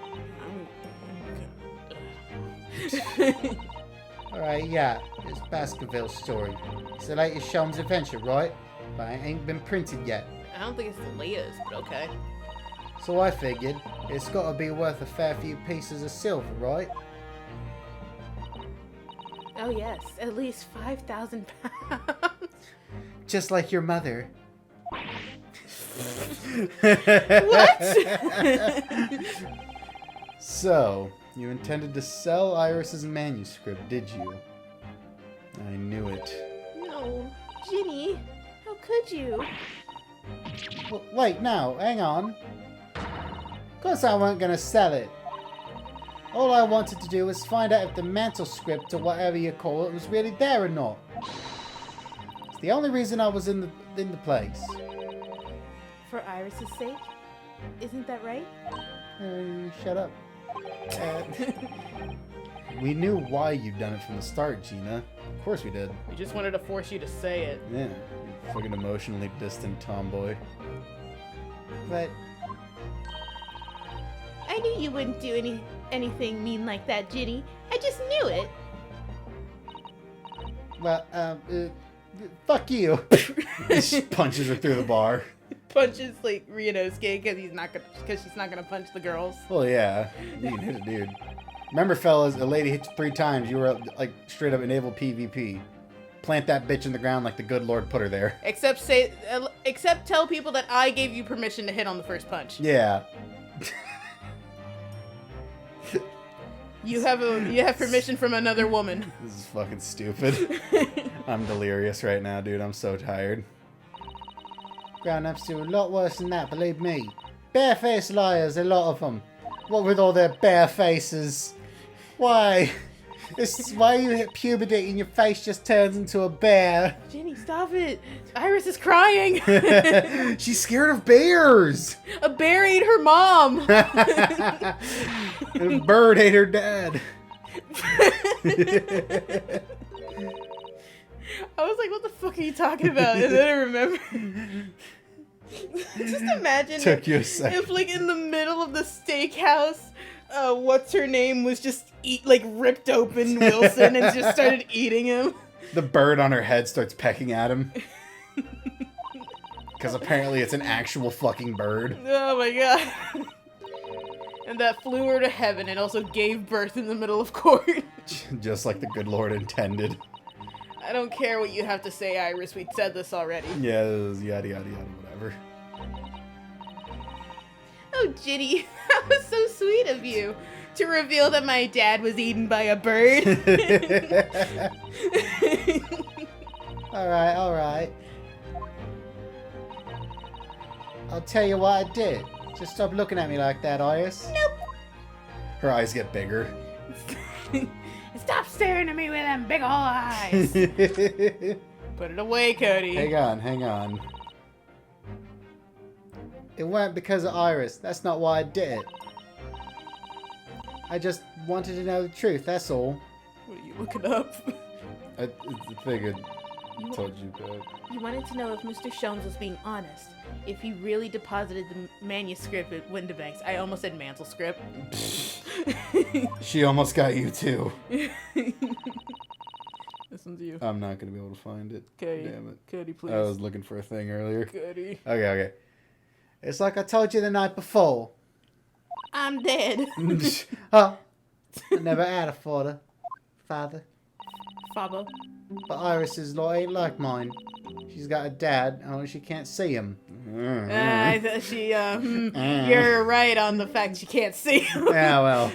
Speaker 3: Alright, yeah, it's Baskerville's story. It's the latest Sholmes adventure, right? But it ain't been printed yet.
Speaker 1: I don't think it's the latest, but okay.
Speaker 3: So I figured, it's gotta be worth a fair few pieces of silver, right?
Speaker 1: Oh yes, at least 5,000 pounds.
Speaker 3: Just like your mother.
Speaker 1: What?
Speaker 2: So, you intended to sell Iris's manuscript, did you? I knew it.
Speaker 1: No, Ginny, how could you?
Speaker 3: Well, wait, no, hang on. Of course I weren't gonna sell it. All I wanted to do was find out if the manuscript or whatever you call it was really there or not. It's the only reason I was in the place.
Speaker 1: For Iris's sake? Isn't that right?
Speaker 3: Shut up.
Speaker 2: We knew why you'd done it from the start, Gina. Of course we did.
Speaker 1: We just wanted to force you to say it.
Speaker 2: Yeah, you fucking emotionally distant tomboy.
Speaker 3: But
Speaker 1: I knew you wouldn't do anything mean like that, Ginny. I just knew it.
Speaker 3: well, fuck you.
Speaker 2: She punches her through the bar.
Speaker 1: Punches like Ryunosuke because she's not gonna punch the girls.
Speaker 2: Well, yeah, you can hit a dude. Remember, fellas, a lady hit you 3 times. You were like straight up enable PvP. Plant that bitch in the ground like the good Lord put her there.
Speaker 1: Except tell people that I gave you permission to hit on the first punch.
Speaker 2: Yeah.
Speaker 1: You have permission from another woman.
Speaker 2: This is fucking stupid. I'm delirious right now, dude. I'm so tired.
Speaker 3: Grown-ups do a lot worse than that, believe me. Barefaced liars, a lot of them. What with all their bare faces? Why? This is why you hit puberty and your face just turns into a bear.
Speaker 1: Ginny, stop it. Iris is crying.
Speaker 2: She's scared of bears.
Speaker 1: A bear ate her mom.
Speaker 2: A bird ate her dad.
Speaker 1: I was like, what the fuck are you talking about? And then I remember. Just imagine
Speaker 2: Took you a second.
Speaker 1: if like in the middle of the steakhouse, what's her name was just ripped open Wilson and just started eating him.
Speaker 2: The bird on her head starts pecking at him. Because apparently it's an actual fucking bird.
Speaker 1: Oh my god. And that flew her to heaven and also gave birth in the middle of court.
Speaker 2: Just like the good Lord intended.
Speaker 1: I don't care what you have to say, Iris. We said this already.
Speaker 2: Yeah, it was yada yada yada, whatever.
Speaker 1: Oh, Ginny, that was so sweet of you to reveal that my dad was eaten by a bird.
Speaker 3: Alright. I'll tell you what I did. Just stop looking at me like that, Iris.
Speaker 1: Nope.
Speaker 2: Her eyes get bigger.
Speaker 1: Stop staring at me with them big ol' eyes. Put it away, Cody.
Speaker 2: Hang on.
Speaker 3: It weren't because of Iris. That's not why I did it. I just wanted to know the truth, that's all.
Speaker 1: What are you looking up?
Speaker 2: I figured I told you that.
Speaker 1: You wanted to know if Mr. Shones was being honest. If he really deposited the manuscript at Windibanks. I almost said manuscript.
Speaker 2: She almost got you too.
Speaker 1: This one's you.
Speaker 2: I'm not gonna be able to find it.
Speaker 1: Cody.
Speaker 2: Damn it.
Speaker 1: Cody, please.
Speaker 2: I was looking for a thing earlier.
Speaker 1: Cody.
Speaker 2: Okay.
Speaker 3: It's like I told you the night before.
Speaker 1: I'm dead.
Speaker 3: Oh, I never had a father.
Speaker 1: Fabo.
Speaker 3: But Iris's law ain't like mine. She's got a dad, only she can't see him.
Speaker 1: You're right on the fact she can't see him.
Speaker 3: Yeah, well.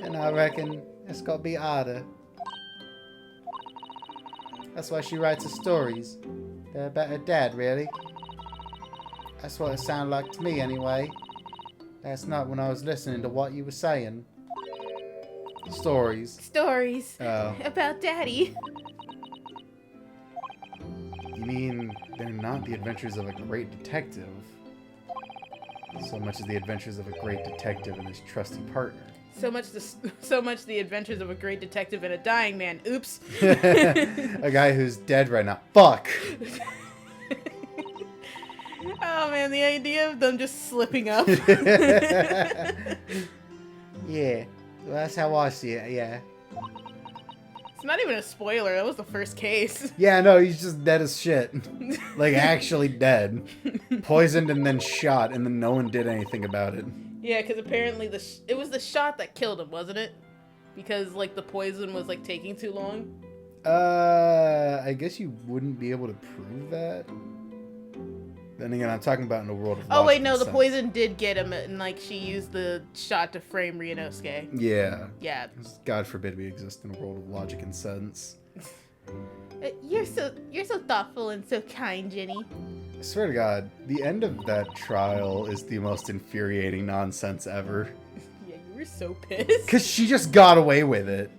Speaker 3: And I reckon it's got to be harder. That's why she writes her stories. They're about her dad, really. That's what it sounded like to me, anyway. Last night when I was listening to what you were saying. Stories.
Speaker 1: Stories.
Speaker 2: Oh.
Speaker 1: About Daddy.
Speaker 2: You mean they're not the adventures of a great detective, so much as the adventures of a great detective and his trusty partner.
Speaker 1: So much the adventures of a great detective and a dying man. Oops.
Speaker 2: A guy who's dead right now. Fuck!
Speaker 1: Oh man, the idea of them just slipping up.
Speaker 3: Yeah, well, that's how I see it, yeah.
Speaker 1: It's not even a spoiler, that was the first case.
Speaker 2: Yeah, no, he's just dead as shit. Like, actually dead. Poisoned and then shot, and then no one did anything about it.
Speaker 1: Yeah, because apparently it was the shot that killed him, wasn't it? Because, like, the poison was, like, taking too long?
Speaker 2: I guess you wouldn't be able to prove that. Then again, I'm talking about in the world of
Speaker 1: Oh, wait,
Speaker 2: logic
Speaker 1: no,
Speaker 2: and
Speaker 1: the
Speaker 2: sense.
Speaker 1: poison did get him, and, like, she used the shot to frame Ryunosuke.
Speaker 2: Yeah.
Speaker 1: Yeah.
Speaker 2: God forbid we exist in a world of logic and sense.
Speaker 1: You're so thoughtful and so kind, Jenny.
Speaker 2: I swear to God, the end of that trial is the most infuriating nonsense ever.
Speaker 1: Yeah, you were so pissed.
Speaker 2: Because she just got away with it.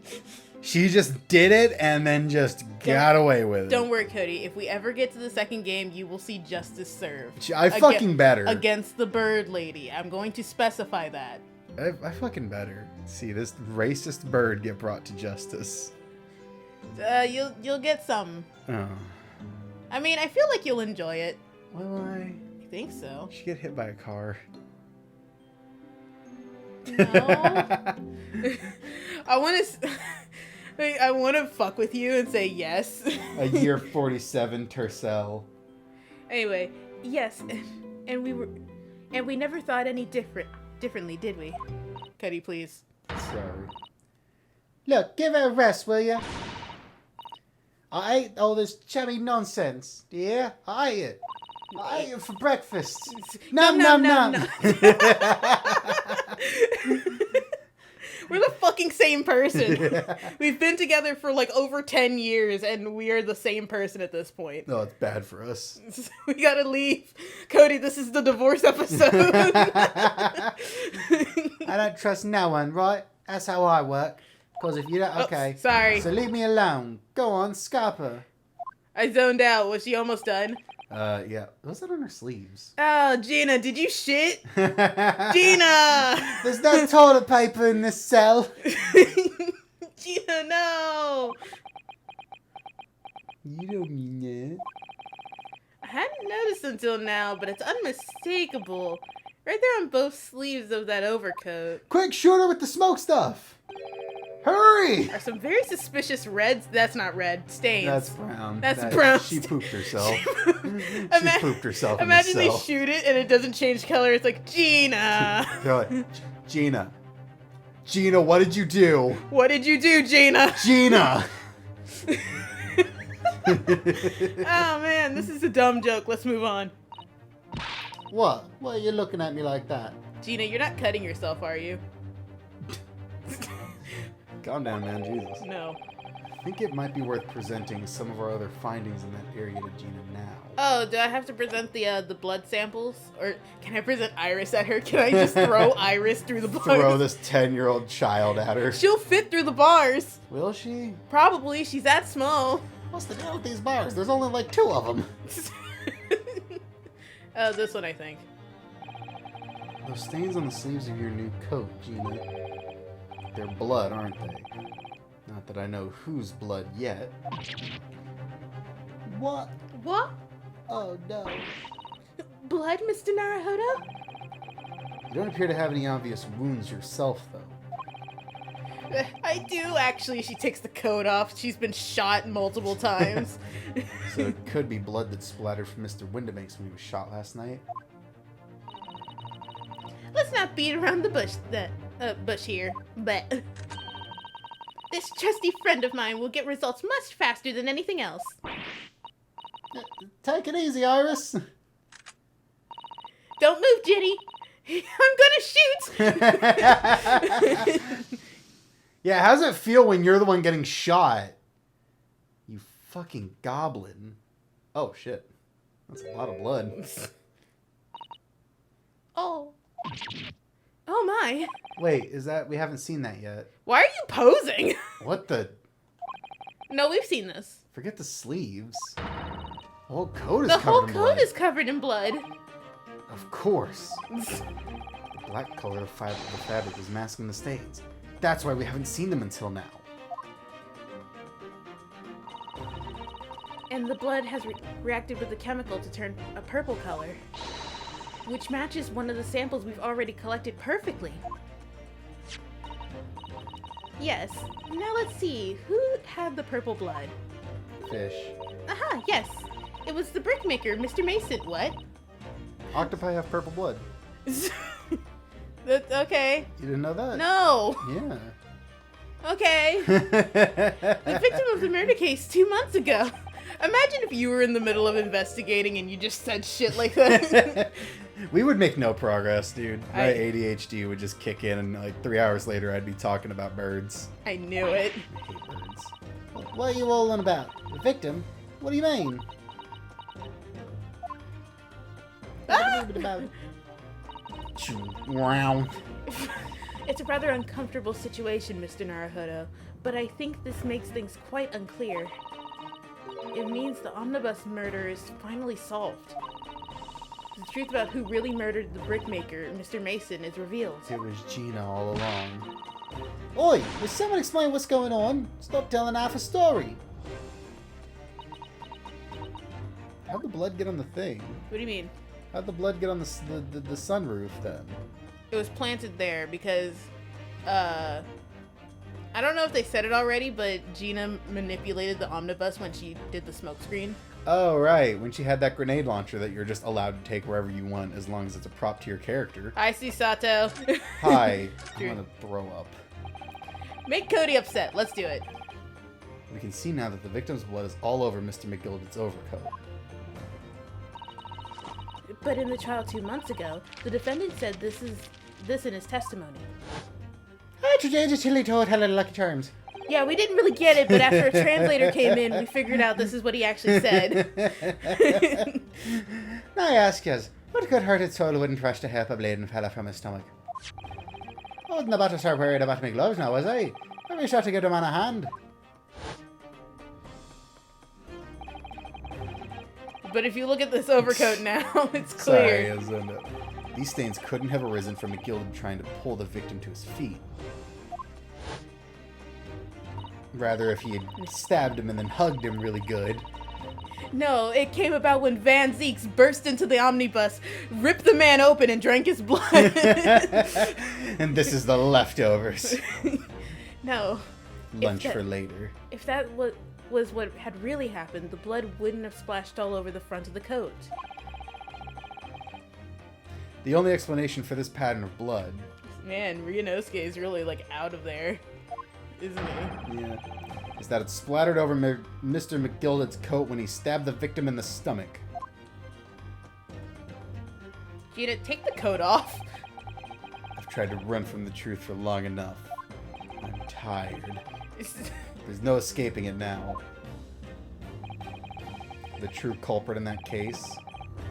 Speaker 2: She just did it and then just got away with it.
Speaker 1: Don't worry, Cody. If we ever get to the second game, you will see justice served.
Speaker 2: I fucking better.
Speaker 1: Against the bird lady. I'm going to specify that.
Speaker 2: I fucking better see this racist bird get brought to justice.
Speaker 1: You'll get some.
Speaker 2: Oh.
Speaker 1: I mean, I feel like you'll enjoy it.
Speaker 2: Will I?
Speaker 1: I think so.
Speaker 2: She get hit by a car.
Speaker 1: No. I want to fuck with you and say yes.
Speaker 2: A year 47 Tercel.
Speaker 1: Anyway, yes, and we never thought any differently, did we? Cody, please.
Speaker 2: Sorry.
Speaker 3: Look, give it a rest, will ya? I ate all this chubby nonsense. Yeah, I ate it. I ate it for breakfast. Nom nom nom.
Speaker 1: We're the fucking same person. We've been together for like over 10 years and we are the same person at this point.
Speaker 2: No, it's bad for us.
Speaker 1: We gotta leave. Cody, this is the divorce episode.
Speaker 3: I don't trust no one, right? That's how I work. Because if you don't... Okay.
Speaker 1: Sorry.
Speaker 3: So leave me alone. Go on, scupper.
Speaker 1: I zoned out. Was she almost done?
Speaker 3: Yeah. Was that on her sleeves?
Speaker 1: Oh, Gina, did you shit? Gina!
Speaker 3: There's no toilet paper in this cell.
Speaker 1: Gina, no!
Speaker 3: You don't mean that.
Speaker 1: I hadn't noticed until now, but it's unmistakable. Right there on both sleeves of that overcoat
Speaker 3: Quick, shoot her with the smoke stuff. Hurry!
Speaker 1: are some very suspicious reds. That's not red. Stains.
Speaker 3: That's brown.
Speaker 1: That's brown.
Speaker 3: She pooped herself. She
Speaker 1: Ima-
Speaker 3: pooped herself in
Speaker 1: Imagine
Speaker 3: the
Speaker 1: they
Speaker 3: cell.
Speaker 1: shoot it and it doesn't change color. It's like, Gina!
Speaker 3: They're like, Gina. Gina, what did you do?
Speaker 1: What did you do, Gina?
Speaker 3: Gina!
Speaker 1: Oh man, this is a dumb joke. Let's move on.
Speaker 3: What? Why are you looking at me like that?
Speaker 1: Gina, you're not cutting yourself, are you?
Speaker 2: Calm down, man. Jesus.
Speaker 1: No.
Speaker 2: I think it might be worth presenting some of our other findings in that area to Gina now.
Speaker 1: Oh, do I have to present the blood samples? Or can I present Iris at her? Can I just throw Iris through the bars?
Speaker 2: Throw this 10-year-old child at her.
Speaker 1: She'll fit through the bars.
Speaker 2: Will she?
Speaker 1: Probably. She's that small.
Speaker 3: What's the deal with these bars? There's only like 2 of them.
Speaker 1: Oh, this one, I think.
Speaker 2: Those stains on the sleeves of your new coat, Gina. They're blood, aren't they? Not that I know whose blood yet.
Speaker 3: What?
Speaker 1: What?
Speaker 3: Oh no.
Speaker 1: Blood, Mr. Naruhodo?
Speaker 2: You don't appear to have any obvious wounds yourself, though.
Speaker 1: I do, actually. She takes the coat off. She's been shot multiple times.
Speaker 2: So it could be blood that splattered from Mr. Windibanks when he was shot last night.
Speaker 1: Let's not beat around the bush, bush here, but this trusty friend of mine will get results much faster than anything else.
Speaker 3: Take it easy, Iris.
Speaker 1: Don't move, Ginny. I'm gonna shoot.
Speaker 2: Yeah, how does it feel when you're the one getting shot? You fucking goblin. Oh, shit. That's a lot of blood.
Speaker 1: Oh. Oh my.
Speaker 2: Wait, is that... We haven't seen that yet.
Speaker 1: Why are you posing?
Speaker 2: What the...
Speaker 1: No, we've seen this.
Speaker 2: Forget the sleeves. The whole coat is
Speaker 1: The
Speaker 2: covered
Speaker 1: whole
Speaker 2: in
Speaker 1: coat
Speaker 2: blood.
Speaker 1: is covered in blood.
Speaker 2: Of course. The black color of the fabric is masking the stains. That's why we haven't seen them until now.
Speaker 1: And the blood has reacted with the chemical to turn a purple color, which matches one of the samples we've already collected perfectly. Yes. Now let's see. Who had the purple blood?
Speaker 2: Fish.
Speaker 1: Aha, yes. It was the brickmaker, Mr. Mason. What?
Speaker 2: Octopi have purple blood.
Speaker 1: That's okay.
Speaker 2: You didn't know that?
Speaker 1: No.
Speaker 2: Yeah.
Speaker 1: Okay. The victim of the murder case 2 months ago. Imagine if you were in the middle of investigating and you just said shit like that.
Speaker 2: We would make no progress, dude. My ADHD would just kick in, and like 3 hours later, I'd be talking about birds.
Speaker 1: I knew it.
Speaker 2: I hate birds.
Speaker 3: What are you all on about? The victim? What do you mean?
Speaker 1: Ah!
Speaker 2: Wow.
Speaker 1: It's a rather uncomfortable situation, Mr. Naruhodo, but I think this makes things quite unclear. It means the omnibus murder is finally solved. The truth about who really murdered the brickmaker, Mr. Mason, is revealed.
Speaker 2: It was Gina all along.
Speaker 3: Oi, will someone explain what's going on? Stop telling half a story.
Speaker 2: How'd the blood get on the thing?
Speaker 1: What do you mean?
Speaker 2: How'd the blood get on the sunroof then?
Speaker 1: It was planted there because, I don't know if they said it already, but Gina manipulated the omnibus when she did the smokescreen.
Speaker 2: Oh, right. When she had that grenade launcher that you're just allowed to take wherever you want as long as it's a prop to your character.
Speaker 1: I see Sato.
Speaker 2: Hi.
Speaker 1: Dude.
Speaker 2: I'm gonna throw up.
Speaker 1: Make Cody upset. Let's do it.
Speaker 2: We can see now that the victim's blood is all over Mr. McGilded's overcoat.
Speaker 1: But in the trial 2 months ago, the defendant said this in his testimony.
Speaker 3: I today Tilly told Helen Lucky Charms.
Speaker 1: Yeah, we didn't really get it, but after a translator came in, we figured out this is what he actually said.
Speaker 3: Now I ask yous, what good-hearted soul wouldn't rush to help a bleeding fella from his stomach? I wasn't about to start worried about my gloves now, was I? We shall have to give the man a hand.
Speaker 1: But if you look at this overcoat now, it's
Speaker 2: Sorry,
Speaker 1: clear.
Speaker 2: these stains couldn't have arisen from McGilded trying to pull the victim to his feet. Rather, if he had stabbed him and then hugged him really good.
Speaker 1: No, it came about when Van Zeeks burst into the omnibus, ripped the man open, and drank his blood.
Speaker 2: And this is the leftovers.
Speaker 1: No.
Speaker 2: Lunch for later.
Speaker 1: If that was what had really happened, the blood wouldn't have splashed all over the front of the coat.
Speaker 2: The only explanation for this pattern of blood...
Speaker 1: Man, Ryunosuke is really, like, out of there, isn't he?
Speaker 2: Yeah. Is that it splattered over Mr. McGilded's coat when he stabbed the victim in the stomach.
Speaker 1: Gina, take the coat off.
Speaker 2: I've tried to run from the truth for long enough. I'm tired. There's no escaping it now. The true culprit in that case,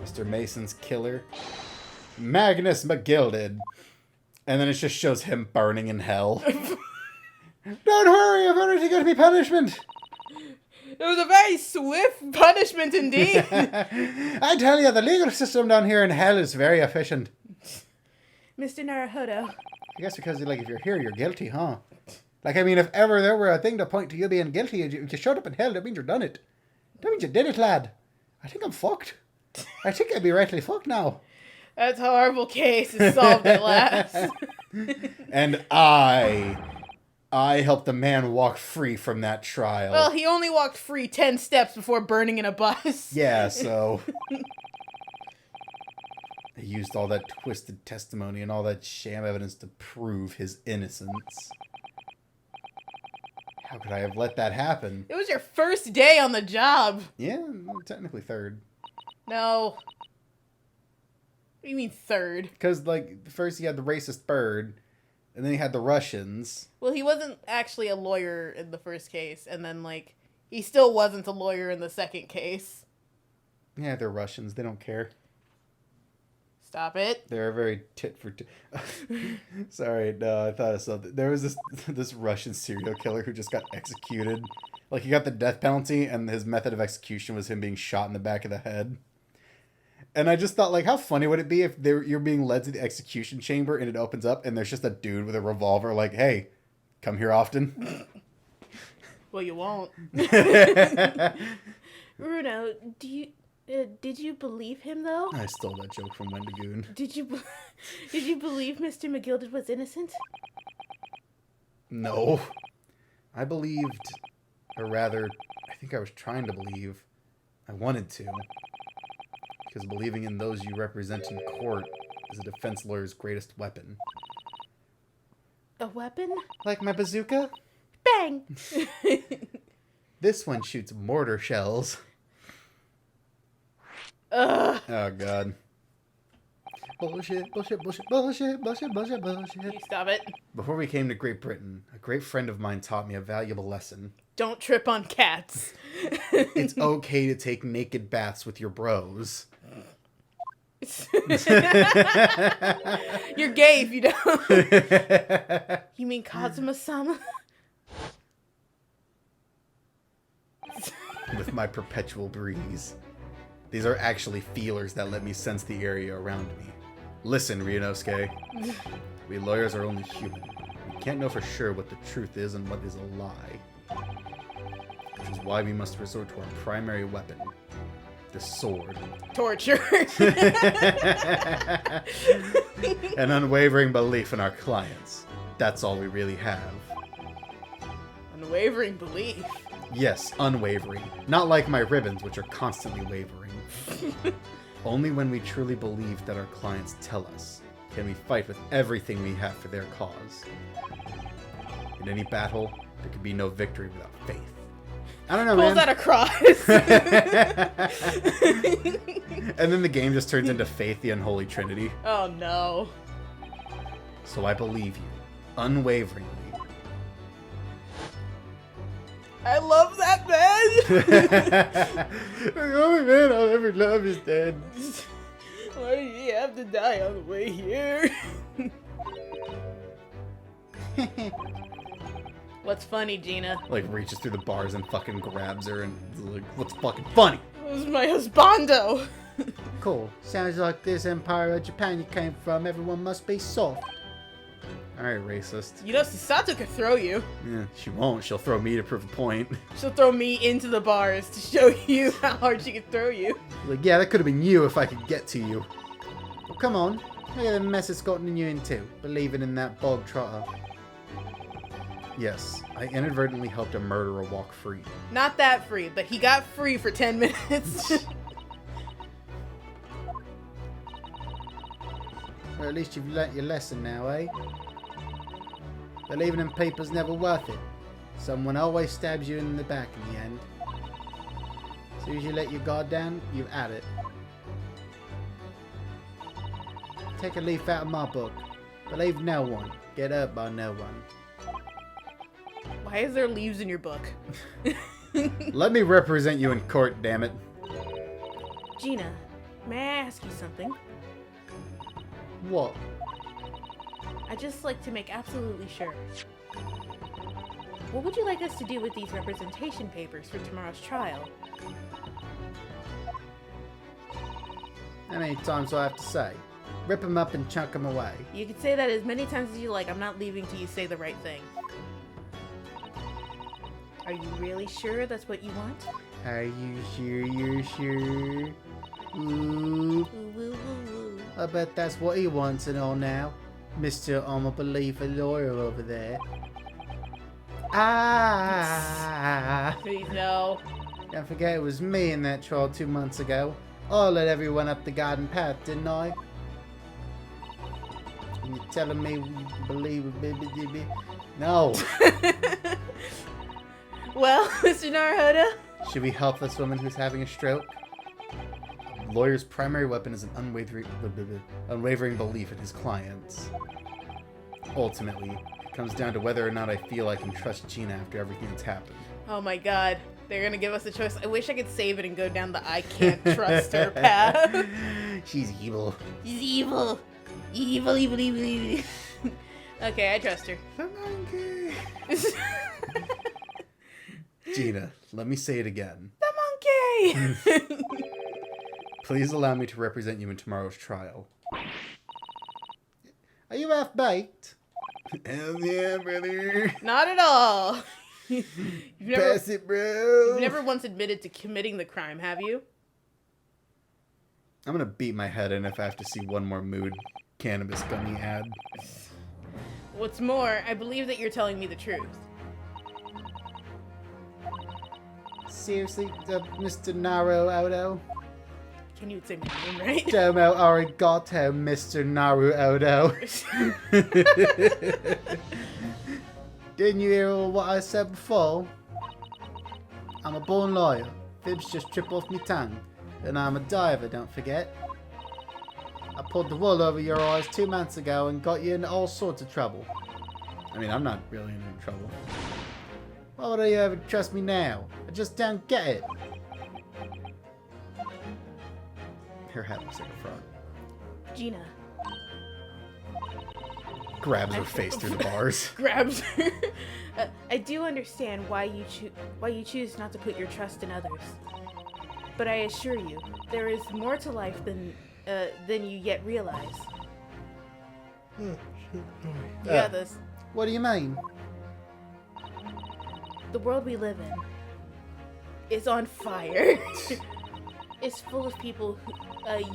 Speaker 2: Mr. Mason's killer, Magnus McGilded. And then it just shows him burning in hell.
Speaker 3: Don't worry, if anything going to be punishment.
Speaker 1: It was a very swift punishment indeed.
Speaker 3: I tell you, the legal system down here in hell is very efficient.
Speaker 1: Mr. Naruhodo.
Speaker 3: I guess because, like, if you're here, you're guilty, huh? Like, I mean, if ever there were a thing to point to you being guilty, you showed up in hell, that means you're done it. That means you did it, lad. I think I'm fucked. I think I'd be rightly fucked now.
Speaker 1: That horrible case is solved at last.
Speaker 2: And I helped the man walk free from that trial.
Speaker 1: Well, he only walked free 10 steps before burning in a bus.
Speaker 2: Yeah, so... I used all that twisted testimony and all that sham evidence to prove his innocence. How could I have let that happen?
Speaker 1: It was your first day on the job.
Speaker 2: Yeah, technically third.
Speaker 1: No. What do you mean third?
Speaker 2: Because, like, first he had the racist bird, and then he had the Russians.
Speaker 1: Well, he wasn't actually a lawyer in the first case, and then, like, he still wasn't a lawyer in the second case.
Speaker 2: Yeah, they're Russians. They don't care.
Speaker 1: Stop it.
Speaker 2: They're very tit for tit. Sorry, no, I thought of something. There was this Russian serial killer who just got executed. Like, he got the death penalty, and his method of execution was him being shot in the back of the head. And I just thought, like, how funny would it be if you're being led to the execution chamber, and it opens up, and there's just a dude with a revolver, like, hey, come here often?
Speaker 1: Well, you won't. Bruno, did you believe him, though?
Speaker 2: I stole that joke from Wendigoon.
Speaker 1: Did you believe Mr. McGilded was innocent?
Speaker 2: No. I believed, or rather, I think I was trying to believe. I wanted to. Because believing in those you represent in court is a defense lawyer's greatest weapon.
Speaker 1: A weapon?
Speaker 2: Like my bazooka?
Speaker 1: Bang!
Speaker 2: This one shoots mortar shells.
Speaker 1: Ugh.
Speaker 2: Oh, God. Bullshit, bullshit, bullshit, bullshit, bullshit, bullshit, bullshit.
Speaker 1: You stop it.
Speaker 2: Before we came to Great Britain, a great friend of mine taught me a valuable lesson.
Speaker 1: Don't trip on cats.
Speaker 2: It's okay to take naked baths with your bros.
Speaker 1: You're gay if you don't. You mean Kazuma-sama?
Speaker 2: With my perpetual breeze. These are actually feelers that let me sense the area around me. Listen, Ryunosuke. We lawyers are only human. We can't know for sure what the truth is and what is a lie. Which is why we must resort to our primary weapon. The sword.
Speaker 1: Torture.
Speaker 2: An unwavering belief in our clients. That's all we really have.
Speaker 1: Unwavering belief.
Speaker 2: Yes, unwavering. Not like my ribbons, which are constantly wavering. Only when we truly believe that our clients tell us can we fight with everything we have for their cause. In any battle, there can be no victory without faith. I don't know,
Speaker 1: Pulls
Speaker 2: man.
Speaker 1: out a cross.
Speaker 2: And then the game just turns into Faith, the Unholy Trinity.
Speaker 1: Oh no.
Speaker 2: So I believe you, unwaveringly.
Speaker 1: I love that man.
Speaker 2: The only man I'll ever love is dead.
Speaker 1: Why did he have to die on the way here? What's funny, Gina?
Speaker 2: Like, reaches through the bars and fucking grabs her and is like, what's fucking funny?
Speaker 1: It was my husbando.
Speaker 3: Cool. Sounds like this Empire of Japan you came from, everyone must be soft.
Speaker 2: Alright, racist.
Speaker 1: You know, Sato could throw you.
Speaker 2: Yeah, she won't. She'll throw me to prove a point.
Speaker 1: She'll throw me into the bars to show you how hard she could throw you.
Speaker 2: Like, yeah, that could have been you if I could get to you.
Speaker 3: Well, come on. Look at the mess it's gotten you into, believing in that bog trotter.
Speaker 2: Yes, I inadvertently helped a murderer walk free.
Speaker 1: Not that free, but he got free for 10 minutes.
Speaker 3: Or at least you've learnt your lesson now, eh? Believing in people's never worth it. Someone always stabs you in the back in the end. As soon as you let your guard down, you're at it. Take a leaf out of my book. Believe no one. Get hurt by no one.
Speaker 1: Why is there leaves in your book?
Speaker 2: Let me represent you in court, damn it.
Speaker 1: Gina, may I ask you something?
Speaker 3: What?
Speaker 1: I'd just like to make absolutely sure. What would you like us to do with these representation papers for tomorrow's trial?
Speaker 3: How many times do I have to say? Rip them up and chunk them away.
Speaker 1: You can say that as many times as you like. I'm not leaving till you say the right thing. Are you really sure that's what you want?
Speaker 3: Are you sure you're sure? Ooh,
Speaker 1: Woo, woo, woo, woo.
Speaker 3: I bet that's what he wants and all now. Mr. I'm a believer lawyer over there. Ah!
Speaker 1: Please, no.
Speaker 3: Don't forget it was me in that trial 2 months ago. I led everyone up the garden path, didn't I? And you're telling me you believe it? No!
Speaker 1: Well, Mr. Naruhodo?
Speaker 2: Should we help this woman who's having a stroke? A lawyer's primary weapon is an unwavering belief in his clients. Ultimately, it comes down to whether or not I feel I can trust Gina after everything that's happened.
Speaker 1: Oh my god. They're gonna give us a choice. I wish I could save it and go down the I can't trust her path.
Speaker 2: She's evil.
Speaker 1: She's evil. Evil, evil, evil, evil. Okay, I trust her.
Speaker 2: Gina, let me say it again.
Speaker 1: The monkey!
Speaker 2: Please allow me to represent you in tomorrow's trial.
Speaker 3: Are you half-baked?
Speaker 2: Hell yeah, brother.
Speaker 1: Not at all. You've never,
Speaker 2: Pass it, bro.
Speaker 1: you've never once admitted to committing the crime, have you?
Speaker 2: I'm gonna beat my head in if I have to see one more mood cannabis gummy ad.
Speaker 1: What's more, I believe that you're telling me the truth.
Speaker 3: Seriously, Mr. Naruhodo?
Speaker 1: Can you say my name right?
Speaker 3: Domo arigato, Mr. Naruhodo. Didn't you hear all what I said before? I'm a born lawyer. Fibs just trip off me tongue. And I'm a diver, don't forget. I pulled the wool over your eyes 2 months ago and got you into all sorts of trouble.
Speaker 2: I mean, I'm not really in any trouble.
Speaker 3: Why would you ever trust me now? I just don't get it.
Speaker 2: Her hat looks like a frog.
Speaker 1: Gina.
Speaker 2: Grabs her face through the bars.
Speaker 1: Grabs her. I do understand why you choose not to put your trust in others. But I assure you, there is more to life than you yet realize. You got this.
Speaker 3: What do you mean?
Speaker 1: The world we live in is on fire. It's full of people who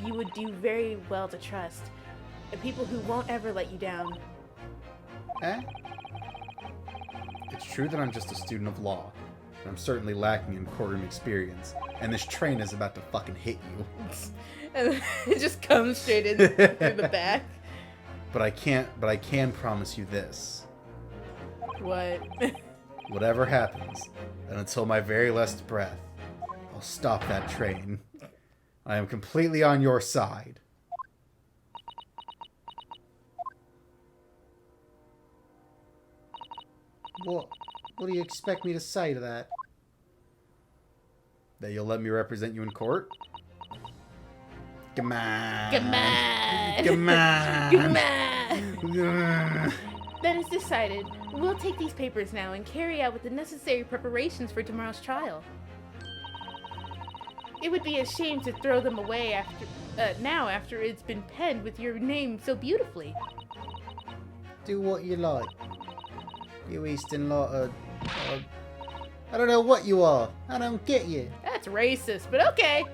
Speaker 1: you would do very well to trust. And people who won't ever let you down.
Speaker 3: Eh?
Speaker 2: It's true that I'm just a student of law, but I'm certainly lacking in courtroom experience, and this train is about to fucking hit you.
Speaker 1: And it just comes straight in through the back.
Speaker 2: But I can promise you this.
Speaker 1: What?
Speaker 2: Whatever happens, and until my very last breath, I'll stop that train. I am completely on your side.
Speaker 3: What do you expect me to say to that?
Speaker 2: That you'll let me represent you in court? Come on.
Speaker 1: Come on.
Speaker 2: Come on.
Speaker 1: Come on.
Speaker 2: Ugh.
Speaker 1: That is decided. We'll take these papers now and carry out with the necessary preparations for tomorrow's trial. It would be a shame to throw them away after it's been penned with your name so beautifully.
Speaker 3: Do what you like. You Eastern lot of... I don't know what you are. I don't get you.
Speaker 1: That's racist, but okay.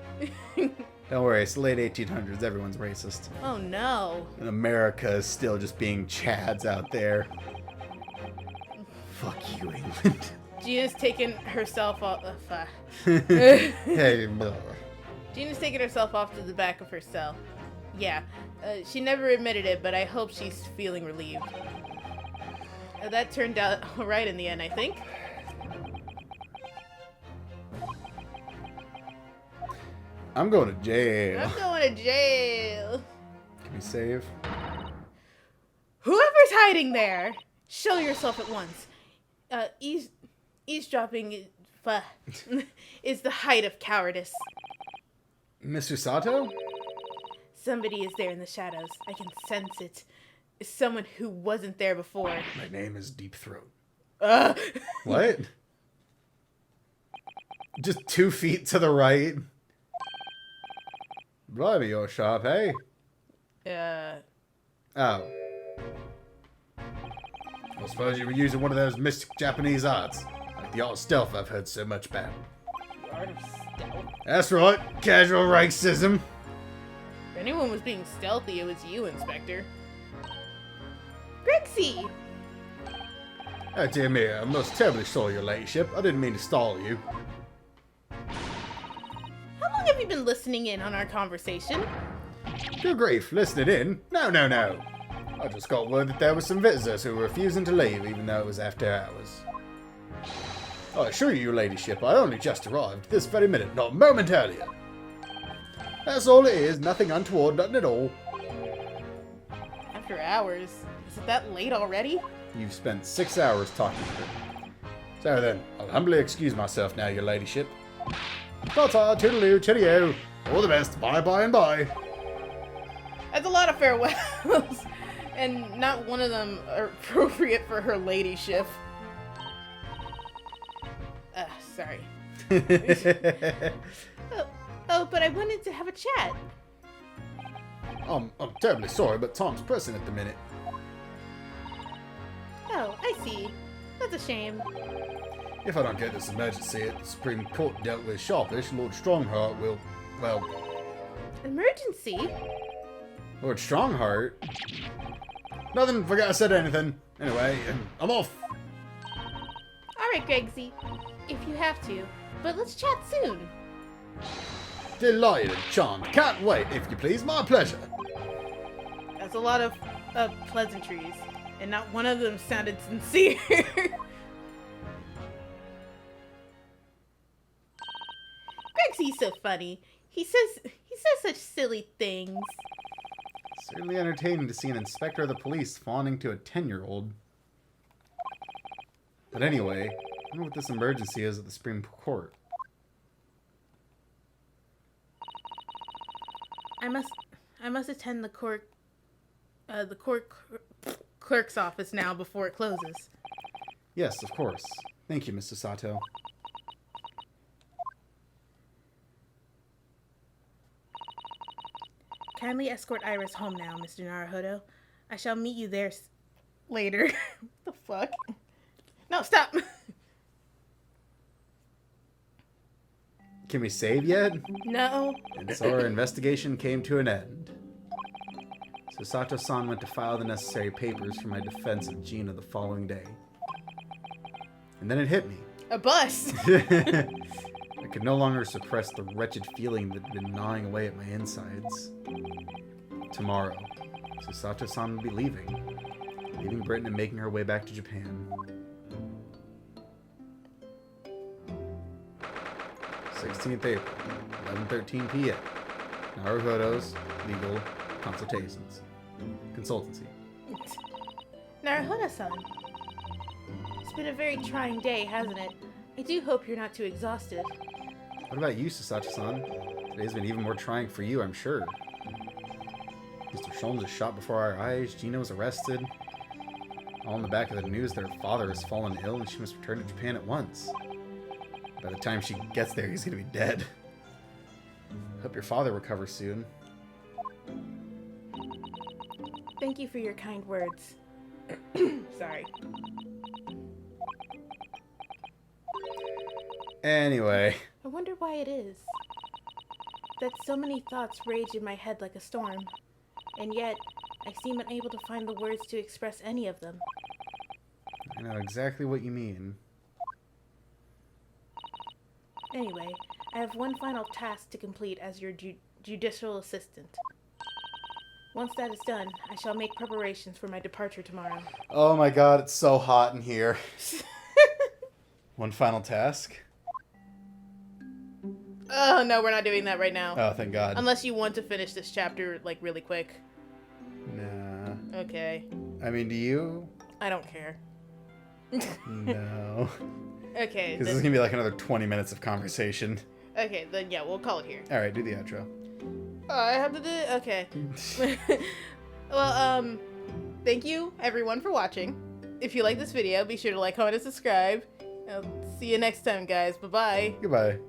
Speaker 2: Don't worry, it's the late 1800s. Everyone's racist.
Speaker 1: Oh no.
Speaker 2: And America is still just being Chads out there. Fuck you, England.
Speaker 1: Gina's taking herself off.
Speaker 2: Hey, blah.
Speaker 1: Gina's taking herself off to the back of her cell. Yeah, she never admitted it, but I hope she's feeling relieved. That turned out alright in the end, I think.
Speaker 2: I'm going to jail.
Speaker 1: I'm going to jail.
Speaker 2: Can we save?
Speaker 1: Whoever's hiding there, show yourself at once. Eavesdropping is the height of cowardice.
Speaker 2: Mr. Sato?
Speaker 1: Somebody is there in the shadows. I can sense it. It's someone who wasn't there before.
Speaker 2: My name is Deep Throat.
Speaker 1: Ugh.
Speaker 2: What? Just 2 feet to the right. Blimey, you're sharp, hey? Oh. I suppose you were using one of those mystic Japanese arts. Like the art of stealth I've heard so much about.
Speaker 1: The art of stealth.
Speaker 2: That's right, casual racism.
Speaker 1: If anyone was being stealthy, it was you, Inspector. Grixie!
Speaker 2: Oh dear me, I'm most terribly sorry, your ladyship. I didn't mean to stall you.
Speaker 1: How long have you been listening in on our conversation?
Speaker 2: Good grief, listening in? No. I just got word that there were some visitors who were refusing to leave even though it was after hours. I assure you, your ladyship, I only just arrived this very minute, not a moment earlier. That's all it is, nothing untoward, nothing at all.
Speaker 1: After hours? Is it that late already?
Speaker 2: You've spent 6 hours talking to her. So then, I'll humbly excuse myself now, your ladyship. Ta-ta, toodaloo, cheerio. All the best, bye-bye and bye.
Speaker 1: That's a lot of farewells. And not one of them are appropriate for her ladyship. Sorry. Oh, but I wanted to have a chat.
Speaker 2: I'm terribly sorry, but Tom's pressing at the minute.
Speaker 1: Oh, I see. That's a shame.
Speaker 2: If I don't get this emergency at the Supreme Court dealt with sharpish, Lord Strongheart will, well...
Speaker 1: Emergency?
Speaker 2: Lord Strongheart? Nothing, forgot I said anything. Anyway, I'm off.
Speaker 1: Alright, Gregsy. If you have to. But let's chat soon.
Speaker 2: Delighted, charmed. Can't wait, if you please. My pleasure.
Speaker 1: That's a lot of pleasantries. And not one of them sounded sincere. Gregsy's so funny. He says such silly things.
Speaker 2: Certainly entertaining to see an inspector of the police fawning to a 10-year-old. But anyway, I wonder what this emergency is at the Supreme Court.
Speaker 1: I must attend the court clerk's office now before it closes.
Speaker 2: Yes, of course. Thank you, Mr. Sato.
Speaker 1: Kindly escort Iris home now, Mr. Naruhodo. I shall meet you there later. What the fuck? No, stop!
Speaker 2: Can we save yet?
Speaker 1: No.
Speaker 2: And so our investigation came to an end. So Sato-san went to file the necessary papers for my defense of Gina the following day. And then it hit me.
Speaker 1: A bus!
Speaker 2: I could no longer suppress the wretched feeling that had been gnawing away at my insides. Tomorrow, Susato-san would be leaving Britain and making her way back to Japan. 16th April, 11:13 p.m. Naruhodo's Legal Consultations. Consultancy.
Speaker 1: Naruhodo-san. It's been a very trying day, hasn't it? I do hope you're not too exhausted.
Speaker 2: What about you, Susato-san? Today's been even more trying for you, I'm sure. Mr. Sholmes was shot before our eyes, Gina was arrested. All in the back of the news, their father has fallen ill and she must return to Japan at once. By the time she gets there, he's gonna be dead. Hope your father recovers soon.
Speaker 1: Thank you for your kind words. Sorry.
Speaker 2: Anyway.
Speaker 1: I wonder why it is that so many thoughts rage in my head like a storm, and yet I seem unable to find the words to express any of them.
Speaker 2: I know exactly what you mean.
Speaker 1: Anyway, I have one final task to complete as your judicial assistant. Once that is done, I shall make preparations for my departure tomorrow.
Speaker 2: Oh my god, it's so hot in here. One final task?
Speaker 1: Oh, no, we're not doing that right now.
Speaker 2: Oh, thank god.
Speaker 1: Unless you want to finish this chapter, like, really quick.
Speaker 2: Nah.
Speaker 1: Okay.
Speaker 2: I mean, do you?
Speaker 1: I don't care.
Speaker 2: No.
Speaker 1: Okay.
Speaker 2: Because this is going to be like another 20 minutes of conversation.
Speaker 1: Okay, then yeah, we'll call it here.
Speaker 2: Alright, do the outro.
Speaker 1: Oh, I have to do it? Okay. Well, thank you, everyone, for watching. If you like this video, be sure to like, comment, and subscribe. I'll see you next time, guys. Bye-bye.
Speaker 2: Goodbye.